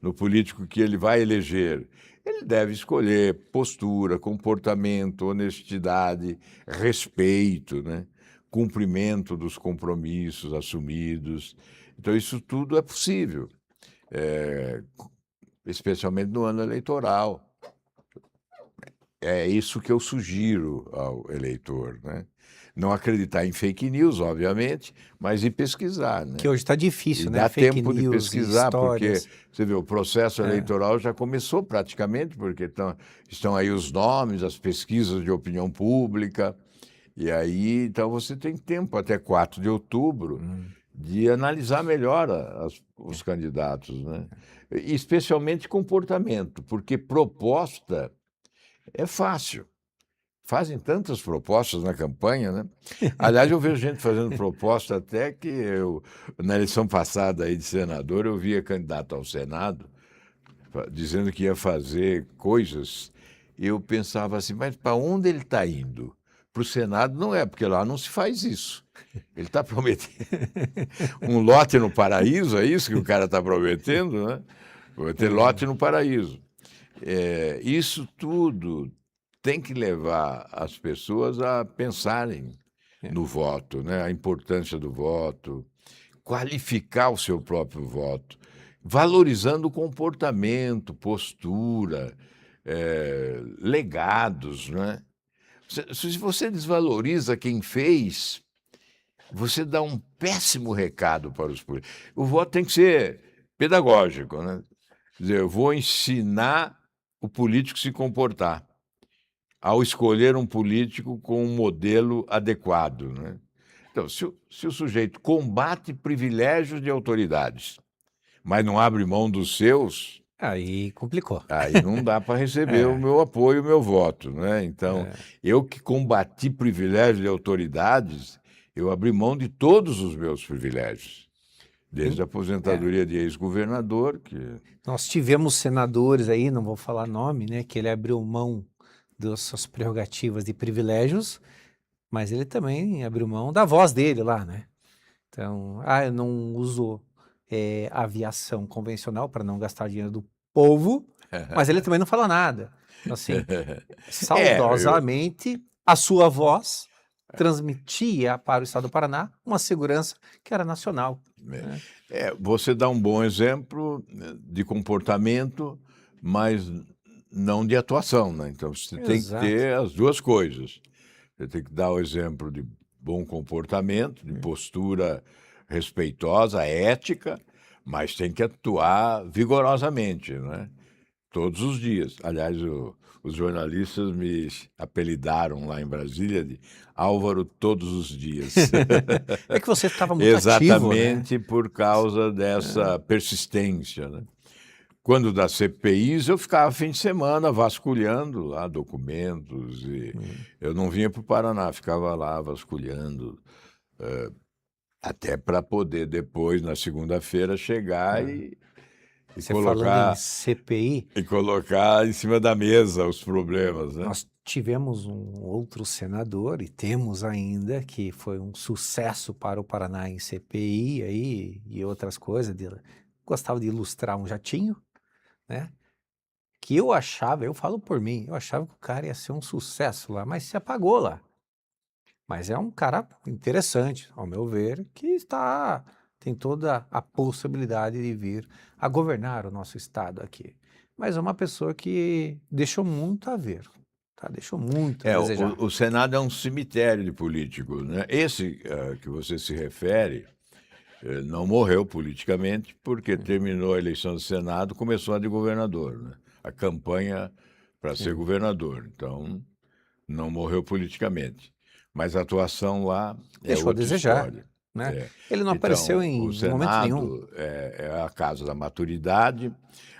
no político que ele vai eleger? Ele deve escolher postura, comportamento, honestidade, respeito, né? Cumprimento dos compromissos assumidos. Então, isso tudo é possível, especialmente no ano eleitoral. É isso que eu sugiro ao eleitor, né? Não acreditar em fake news, obviamente, mas ir pesquisar, né? Que hoje está difícil, E né? dá Fake tempo de news, pesquisar, porque histórias. você vê, o processo eleitoral já começou praticamente, porque estão aí os nomes, as pesquisas de opinião pública, e aí, então, você tem tempo até 4 de outubro de analisar melhor os candidatos, né? E especialmente comportamento, porque proposta é fácil. Fazem tantas propostas na campanha, né? Aliás, eu vejo gente fazendo proposta até que na eleição passada aí de senador, eu via candidato ao Senado dizendo que ia fazer coisas, e eu pensava assim, mas para onde ele está indo? Para o Senado não é, porque lá não se faz isso. Ele está prometendo um lote no paraíso, é isso que o cara está prometendo, né? Vai ter lote no paraíso. Isso tudo tem que levar as pessoas a pensarem no voto, né? A importância do voto, qualificar o seu próprio voto, valorizando o comportamento, postura, legados, né? Se você desvaloriza quem fez, você dá um péssimo recado para os políticos. O voto tem que ser pedagógico, né? Quer dizer, eu vou ensinar o político a se comportar ao escolher um político com um modelo adequado, né? Então, se o sujeito combate privilégios de autoridades, mas não abre mão dos seus, Aí complicou. aí não dá para receber o meu apoio, o meu voto, né? Então, eu que combati privilégios de autoridades, eu abri mão de todos os meus privilégios. Desde a aposentadoria de ex-governador, que... Nós tivemos senadores aí, não vou falar nome, né, que ele abriu mão das suas prerrogativas e privilégios, mas ele também abriu mão da voz dele lá, né? Então, eu não uso aviação convencional para não gastar dinheiro do povo, mas ele também não fala nada. Então, assim, saudosamente, a sua voz transmitia para o estado do Paraná uma segurança que era nacional. Né? Você dá um bom exemplo de comportamento, mas não de atuação, né? Então você tem que ter as duas coisas. Você tem que dar o exemplo de bom comportamento, de postura respeitosa, ética, mas tem que atuar vigorosamente, né? Todos os dias. Aliás, os jornalistas me apelidaram lá em Brasília de Álvaro todos os dias. É que você estava muito Exatamente ativo, né? Por causa dessa persistência, né? Quando das CPIs, eu ficava fim de semana vasculhando lá documentos. E eu não vinha para o Paraná, ficava lá vasculhando, até para poder depois, na segunda-feira, chegar e Você colocar... falando em CPI... E colocar em cima da mesa os problemas, né? Nós tivemos um outro senador, e temos ainda, que foi um sucesso para o Paraná em CPI aí, e outras coisas. Gostava de ilustrar um jatinho, né? Que eu achava, eu falo por mim, eu achava que o cara ia ser um sucesso lá, mas se apagou lá. Mas é um cara interessante, ao meu ver, que tem toda a possibilidade de vir a governar o nosso estado aqui. Mas é uma pessoa que deixou muito a ver, tá? Deixou muito a desejar. O Senado é um cemitério de políticos, né? Esse que você se refere não morreu politicamente porque terminou a eleição do Senado, começou a de governador, né? A campanha para ser governador. Então, não morreu politicamente. Mas a atuação lá Deixou a desejar, história. né? Ele não apareceu em momento nenhum. O Senado é a casa da maturidade.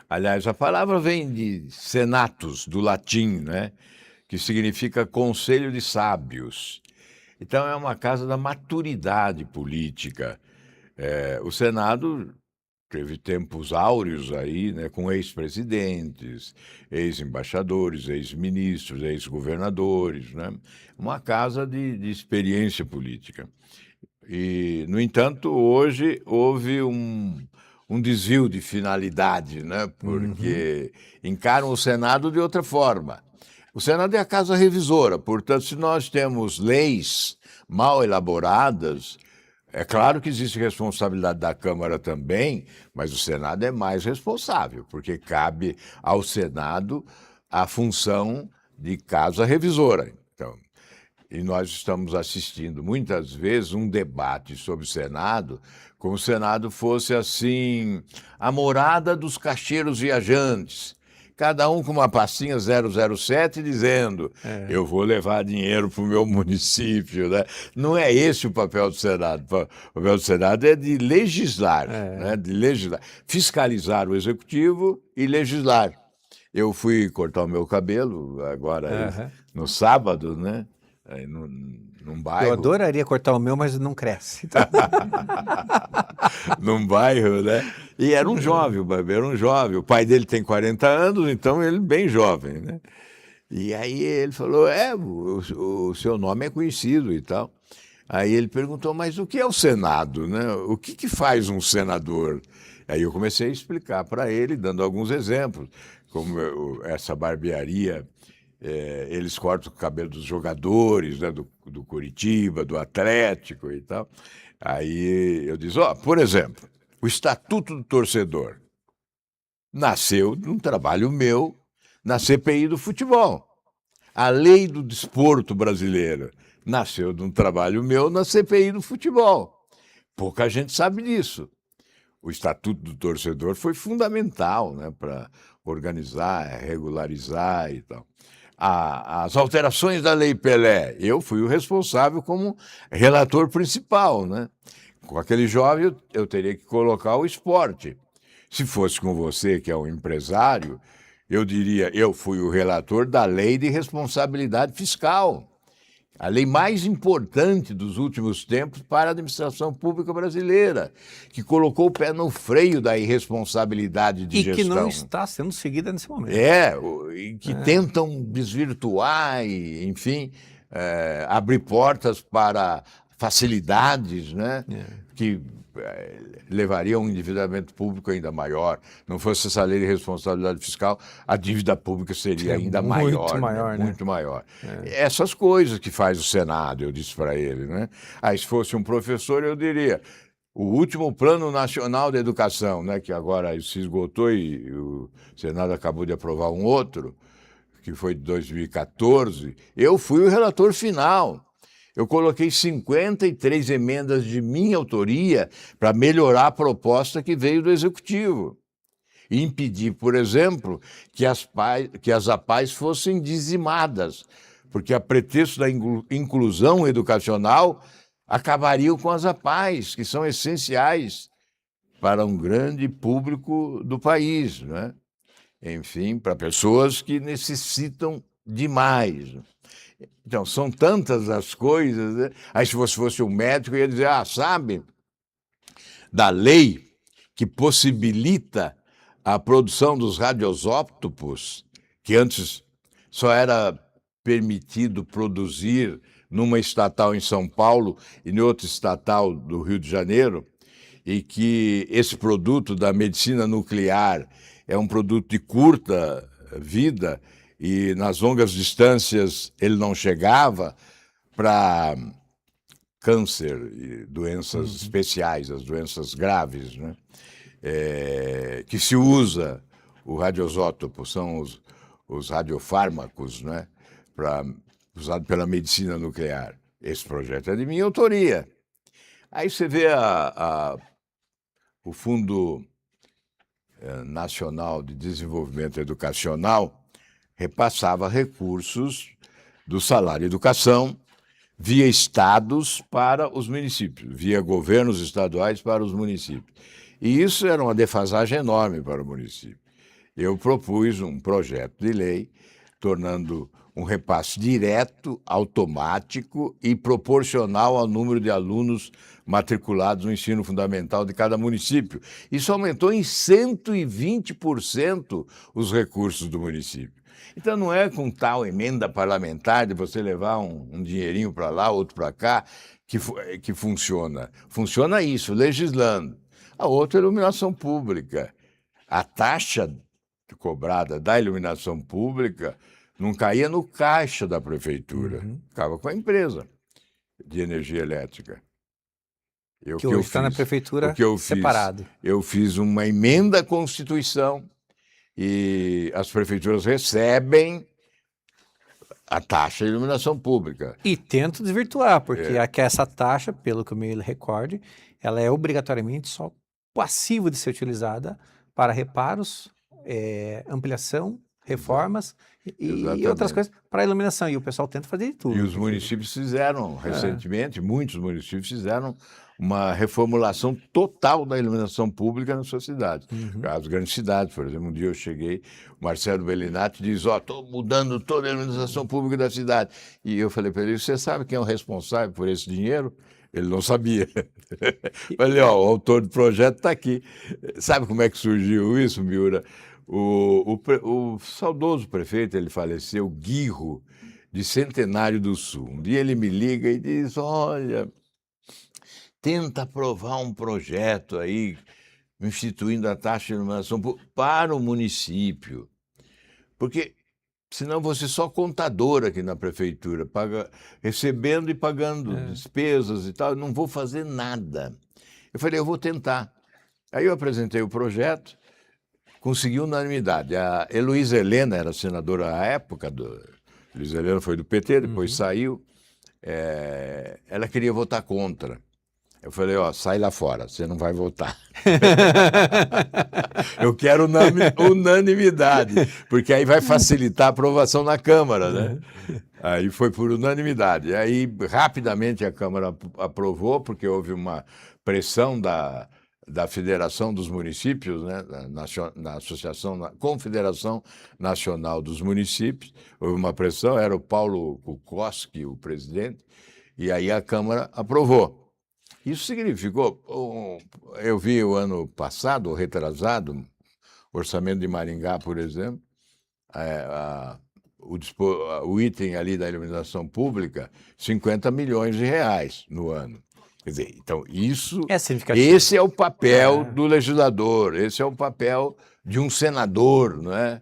Aliás, a palavra vem de senatus, do latim, né? Que significa conselho de sábios. Então, é uma casa da maturidade política. O Senado teve tempos áureos aí, né, com ex-presidentes, ex-embaixadores, ex-ministros, ex-governadores, né? Uma casa de experiência política. E, no entanto, hoje houve um desvio de finalidade, né? Porque encaram o Senado de outra forma. O Senado é a casa revisora, portanto, se nós temos leis mal elaboradas, é claro que existe responsabilidade da Câmara também, mas o Senado é mais responsável, porque cabe ao Senado a função de casa revisora. Então, e nós estamos assistindo muitas vezes um debate sobre o Senado, como se o Senado fosse assim a morada dos caixeiros viajantes. Cada um com uma pastinha 007 dizendo, eu vou levar dinheiro para o meu município, né? Não é esse o papel do Senado. O papel do Senado é de legislar, né? De legislar, fiscalizar o executivo e legislar. Eu fui cortar o meu cabelo agora no sábado, né? Aí, num bairro. Eu adoraria cortar o meu, mas não cresce. Então... Num bairro, né? E era um jovem, o barbeiro era um jovem. O pai dele tem 40 anos, então ele bem jovem, né? E aí ele falou, o seu nome é conhecido e tal. Aí ele perguntou, mas o que é o Senado, né? O que faz um senador? Aí eu comecei a explicar para ele, dando alguns exemplos, como essa barbearia eles cortam o cabelo dos jogadores, né, do Coritiba, do Atlético e tal. Aí eu disse, por exemplo, o Estatuto do Torcedor nasceu de um trabalho meu na CPI do futebol. A Lei do Desporto Brasileiro nasceu de um trabalho meu na CPI do futebol. Pouca gente sabe disso. O Estatuto do Torcedor foi fundamental, né, para organizar, regularizar e tal. As alterações da Lei Pelé, eu fui o responsável como relator principal, né? Com aquele jovem, eu teria que colocar o esporte. Se fosse com você, que é um empresário, eu diria, eu fui o relator da Lei de Responsabilidade Fiscal, a lei mais importante dos últimos tempos para a administração pública brasileira, que colocou o pé no freio da irresponsabilidade de gestão. E que não está sendo seguida nesse momento. E que tentam desvirtuar e, enfim, abrir portas para facilidades, né, que levariam um endividamento público ainda maior. Não fosse essa lei de responsabilidade fiscal, a dívida pública seria ainda muito maior, maior, né? Muito maior. Essas coisas que faz o Senado, eu disse para ele, né? Aí, se fosse um professor, eu diria, o último Plano Nacional de Educação, né, que agora se esgotou e o Senado acabou de aprovar um outro, que foi de 2014, eu fui o relator final. Eu coloquei 53 emendas de minha autoria para melhorar a proposta que veio do Executivo. E impedir, por exemplo, que as APAES fossem dizimadas, porque a pretexto da inclusão educacional acabariam com as APAES, que são essenciais para um grande público do país, né? Enfim, para pessoas que necessitam de mais. Então, são tantas as coisas, né? Aí, se você fosse um médico, ia dizer, sabe, da lei que possibilita a produção dos radioisótopos, que antes só era permitido produzir numa estatal em São Paulo e em outra estatal do Rio de Janeiro, e que esse produto da medicina nuclear é um produto de curta vida e nas longas distâncias ele não chegava para câncer e doenças especiais, as doenças graves, né? Que se usa o radioisótopo, são os radiofármacos, né? Usado pela medicina nuclear. Esse projeto é de minha autoria. Aí você vê o Fundo Nacional de Desenvolvimento Educacional repassava recursos do salário educação via estados para os municípios, via governos estaduais para os municípios. E isso era uma defasagem enorme para o município. Eu propus um projeto de lei tornando um repasse direto, automático e proporcional ao número de alunos matriculados no ensino fundamental de cada município. Isso aumentou em 120% os recursos do município. Então, não é com tal emenda parlamentar de você levar um dinheirinho para lá, outro para cá, que funciona. Funciona isso, legislando. A outra é a iluminação pública. A taxa cobrada da iluminação pública não caía no caixa da prefeitura, ficava com a empresa de energia elétrica. Que hoje está na prefeitura separado. Eu fiz uma emenda à Constituição e as prefeituras recebem a taxa de iluminação pública. E tento desvirtuar, porque essa taxa, pelo que eu me recorde, ela é obrigatoriamente só passiva de ser utilizada para reparos, ampliação, reformas e outras coisas para iluminação. E o pessoal tenta fazer de tudo. E os municípios fizeram, recentemente, muitos municípios fizeram uma reformulação total da iluminação pública na sua cidade. As grandes cidades, por exemplo, um dia eu cheguei, o Marcelo Bellinati diz, estou mudando toda a iluminação pública da cidade. E eu falei para ele, você sabe quem é o responsável por esse dinheiro? Ele não sabia. Falei, o autor do projeto está aqui. Sabe como é que surgiu isso, Miura? O saudoso prefeito, ele faleceu, Guirro, de Centenário do Sul. Um dia ele me liga e diz, olha, tenta aprovar um projeto aí, instituindo a taxa de iluminação para o município. Porque senão você só contador aqui na prefeitura, recebendo e pagando despesas e tal, eu não vou fazer nada. Eu falei, eu vou tentar. Aí eu apresentei o projeto, consegui unanimidade. A Heloísa Helena era senadora à época, Heloísa Helena foi do PT, depois saiu, ela queria votar contra. Eu falei, ó, sai lá fora, você não vai votar. Eu quero unanimidade, porque aí vai facilitar a aprovação na Câmara, né? Aí foi por unanimidade. Aí, rapidamente, a Câmara aprovou, porque houve uma pressão da Federação dos Municípios, né? Na Associação, na Confederação Nacional dos Municípios, houve uma pressão, era o Paulo Kukoski, o presidente, e aí a Câmara aprovou. Isso significou, eu vi o ano passado, retrasado, o orçamento de Maringá, por exemplo, o item ali da iluminação pública, 50 milhões de reais no ano. Quer dizer, então isso, esse é o papel do legislador, esse é o papel de um senador, não é?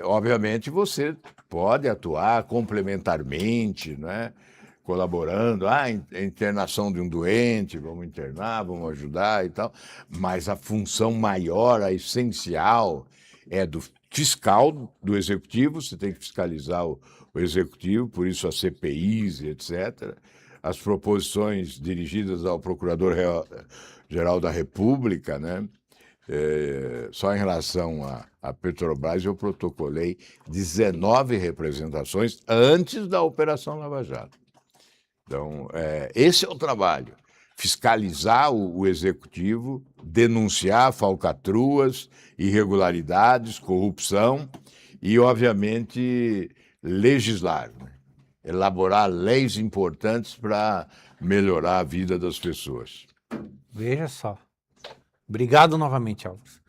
Obviamente você pode atuar complementarmente, não é? Colaborando, a internação de um doente, vamos internar, vamos ajudar e tal, mas a função maior, a essencial, é do fiscal do executivo, você tem que fiscalizar o executivo, por isso as CPIs, etc., as proposições dirigidas ao Procurador-Geral da República, né? Só em relação à Petrobras eu protocolei 19 representações antes da Operação Lava Jato. Então, esse é o trabalho, fiscalizar o executivo, denunciar falcatruas, irregularidades, corrupção e, obviamente, legislar, né? Elaborar leis importantes para melhorar a vida das pessoas. Veja só. Obrigado novamente, Alves.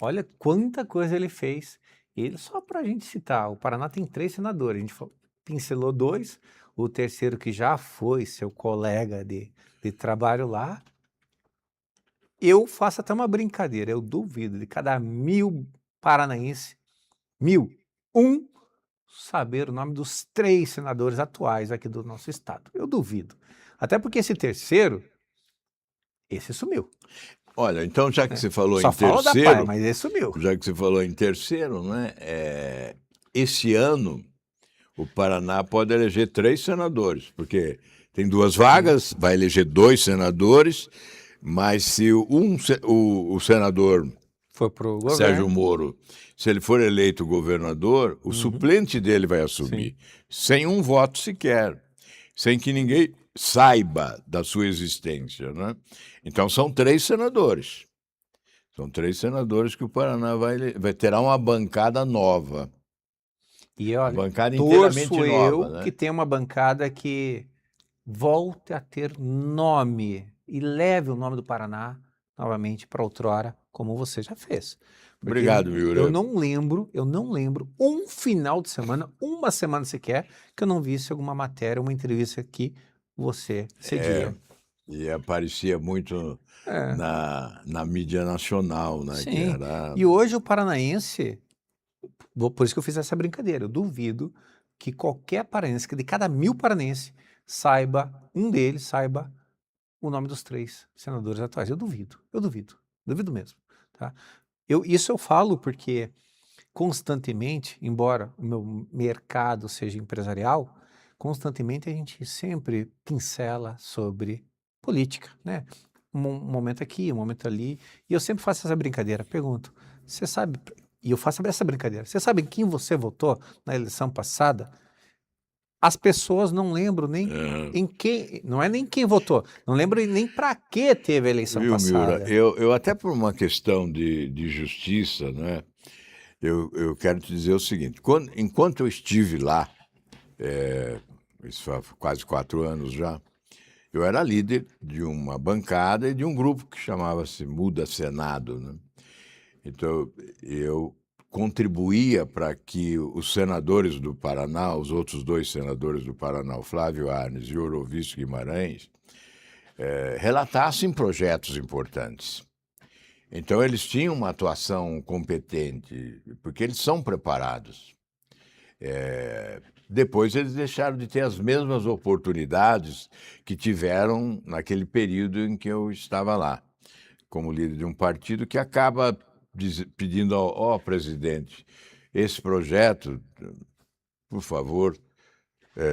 Olha quanta coisa ele fez. Ele, só para a gente citar, o Paraná tem 3 senadores, a gente pincelou 2, o terceiro que já foi seu colega de trabalho lá. Eu faço até uma brincadeira, eu duvido de cada 1000 paranaenses, 1001, saber o nome dos 3 senadores atuais aqui do nosso estado. Eu duvido. Até porque esse terceiro, esse sumiu. Olha, então já que você falou Só em terceiro, fala da PAI, mas esse sumiu. Já que você falou em terceiro, né? Esse ano o Paraná pode eleger 3 senadores, porque tem 2 vagas, vai eleger 2 senadores, mas se o senador foi pro governo, Sérgio Moro, se ele for eleito governador, o suplente dele vai assumir, sem um voto sequer, sem que ninguém saiba da sua existência, né? Então são 3 senadores. São 3 senadores que o Paraná terá uma bancada nova. E olha, bancada inteiramente torço nova, eu né? que tenha uma bancada que volte a ter nome e leve o nome do Paraná novamente para outrora, como você já fez. Porque Obrigado, Miura. eu não lembro um final de semana, uma semana sequer, que eu não visse alguma matéria, uma entrevista que você cedia. E aparecia muito na mídia nacional, né? Sim, Que era... e hoje o paranaense, por isso que eu fiz essa brincadeira, eu duvido que qualquer paranaense, que de cada 1000 paranenses, um deles saiba o nome dos 3 senadores atuais. Eu duvido mesmo, tá? Isso eu falo porque constantemente, embora o meu mercado seja empresarial, constantemente a gente sempre pincela sobre política, né? Um momento aqui, um momento ali, e eu sempre faço essa brincadeira, pergunto, você sabe, e eu faço essa brincadeira, você sabe em quem você votou na eleição passada? As pessoas não lembram nem em quem, não é nem quem votou, não lembram nem para que teve a eleição passada. Miura, eu até por uma questão de justiça, né? Eu quero te dizer o seguinte, enquanto eu estive lá, isso faz quase 4 anos já, eu era líder de uma bancada e de um grupo que chamava-se Muda Senado, né? Então, eu contribuía para que os senadores do Paraná, os outros 2 senadores do Paraná, o Flávio Arnes e o Orovício Guimarães, relatassem projetos importantes. Então, eles tinham uma atuação competente, porque eles são preparados. Depois eles deixaram de ter as mesmas oportunidades que tiveram naquele período em que eu estava lá, como líder de um partido que acaba pedindo ao presidente, esse projeto, por favor,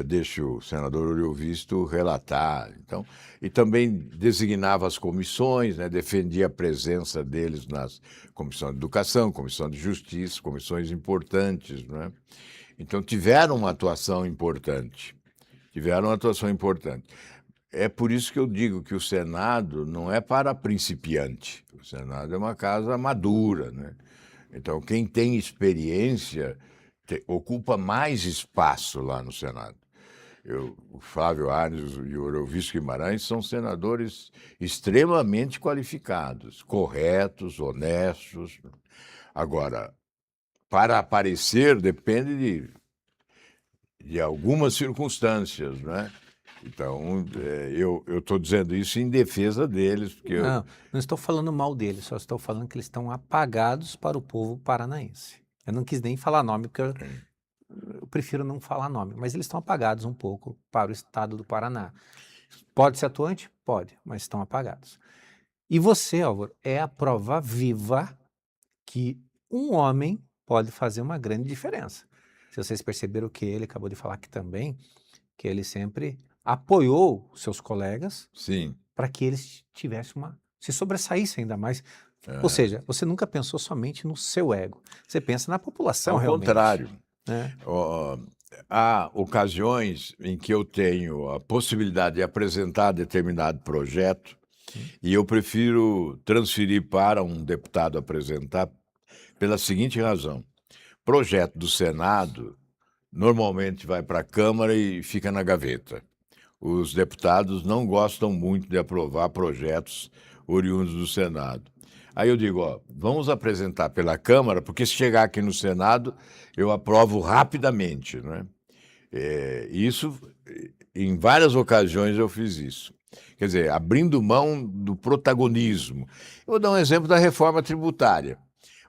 deixe o senador Oriovisto relatar. Então, e também designava as comissões, né, defendia a presença deles nas comissões de educação, comissão de justiça, comissões importantes, né? Então, tiveram uma atuação importante. É por isso que eu digo que o Senado não é para principiante. O Senado é uma casa madura, né? Então, quem tem experiência ocupa mais espaço lá no Senado. O Flávio Arnes e o Oriovisto Guimarães são senadores extremamente qualificados, corretos, honestos. Agora, para aparecer depende de algumas circunstâncias, né? Então, eu estou dizendo isso em defesa deles, porque Não estou falando mal deles, só estou falando que eles estão apagados para o povo paranaense. Eu não quis nem falar nome, porque eu prefiro não falar nome, mas eles estão apagados um pouco para o estado do Paraná. Pode ser atuante? Pode, mas estão apagados. E você, Álvaro, é a prova viva que um homem pode fazer uma grande diferença. Se vocês perceberam que ele acabou de falar aqui também, que ele sempre apoiou seus colegas sim, para que eles tivessem se sobressaíssem ainda mais. Ou seja, você nunca pensou somente no seu ego, você pensa na população ao realmente. contrário. Né? Há ocasiões em que eu tenho a possibilidade de apresentar determinado projeto e eu prefiro transferir para um deputado apresentar pela seguinte razão. Projeto do Senado normalmente vai para a Câmara e fica na gaveta. Os deputados não gostam muito de aprovar projetos oriundos do Senado. Aí eu digo, vamos apresentar pela Câmara, porque se chegar aqui no Senado, eu aprovo rapidamente, né? Isso, em várias ocasiões eu fiz isso. Quer dizer, abrindo mão do protagonismo. Eu vou dar um exemplo da reforma tributária.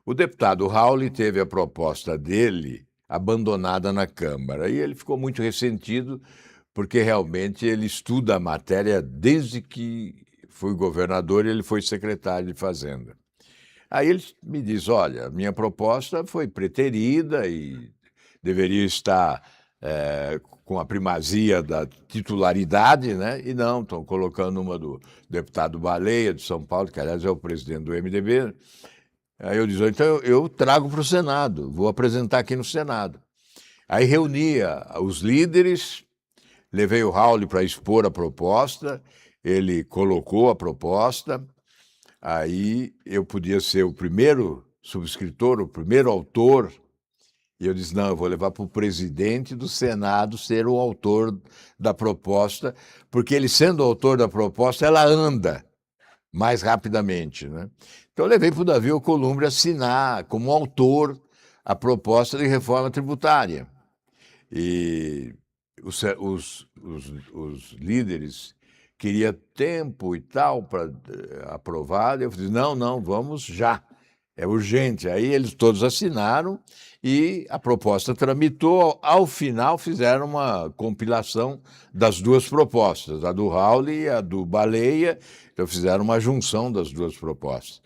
O deputado Raul teve a proposta dele abandonada na Câmara e ele ficou muito ressentido porque realmente ele estuda a matéria desde que foi governador e ele foi secretário de Fazenda. Aí ele me diz, olha, minha proposta foi preterida e deveria estar com a primazia da titularidade, né? E não, estão colocando uma do deputado Baleia, de São Paulo, que aliás é o presidente do MDB. Aí eu disse, então eu trago para o Senado, vou apresentar aqui no Senado. Aí reunia os líderes, levei o Raul para expor a proposta, ele colocou a proposta, aí eu podia ser o primeiro subscritor, o primeiro autor, e eu disse, não, eu vou levar para o presidente do Senado ser o autor da proposta, porque ele sendo o autor da proposta, ela anda mais rapidamente, né? Então eu levei para o Davi Alcolumbre assinar como autor a proposta de reforma tributária. E os líderes queriam tempo e tal para aprovar, eu disse, não, vamos já, é urgente. Aí eles todos assinaram e a proposta tramitou, ao final fizeram uma compilação das duas propostas, a do Raul e a do Baleia, então fizeram uma junção das duas propostas.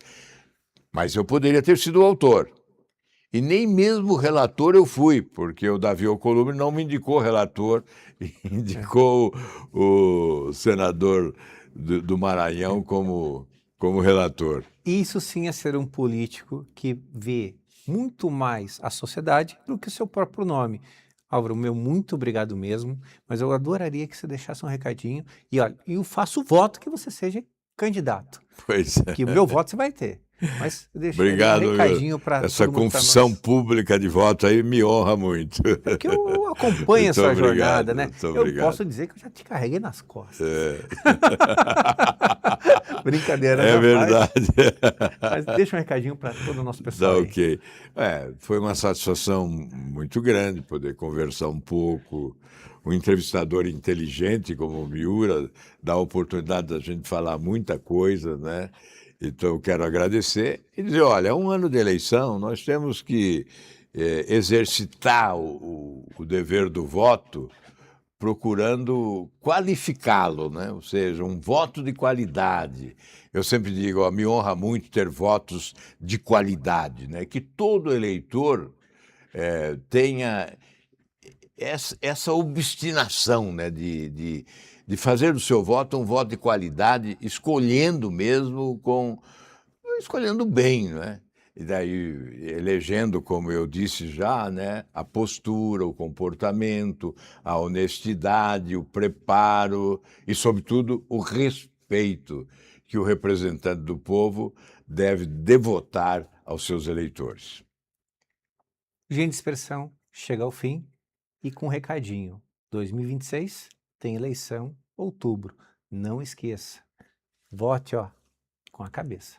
Mas eu poderia ter sido o autor. E nem mesmo relator eu fui, porque o Davi Alcolumbre não me indicou relator, indicou o senador do Maranhão como relator. Isso sim é ser um político que vê muito mais a sociedade do que o seu próprio nome. Álvaro, meu muito obrigado mesmo, mas eu adoraria que você deixasse um recadinho. E olha, eu faço voto que você seja candidato. Pois é. Que o meu voto você vai ter. Mas eu deixei obrigado, um recadinho para essa confissão pública de voto aí me honra muito. Porque eu acompanho essa jornada, né? Eu posso dizer que eu já te carreguei nas costas. Brincadeira. É verdade. Mas deixa um recadinho para todo o nosso pessoal. Tá, ok. Foi uma satisfação muito grande poder conversar um pouco. Um entrevistador inteligente como o Miura dá a oportunidade da gente falar muita coisa, né? Então, eu quero agradecer e dizer, olha, é um ano de eleição, nós temos que exercitar o dever do voto procurando qualificá-lo, né? Ou seja, um voto de qualidade. Eu sempre digo, ó, me honra muito ter votos de qualidade, né? Que todo eleitor tenha essa obstinação, né? De fazer do seu voto um voto de qualidade, escolhendo mesmo escolhendo bem, né? E daí elegendo, como eu disse já, né, a postura, o comportamento, a honestidade, o preparo e, sobretudo, o respeito que o representante do povo deve devotar aos seus eleitores. Gente de Expressão chega ao fim e com um recadinho. 2026 tem eleição, outubro. Não esqueça, vote com a cabeça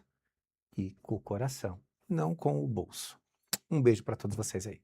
e com o coração, não com o bolso. Um beijo para todos vocês aí.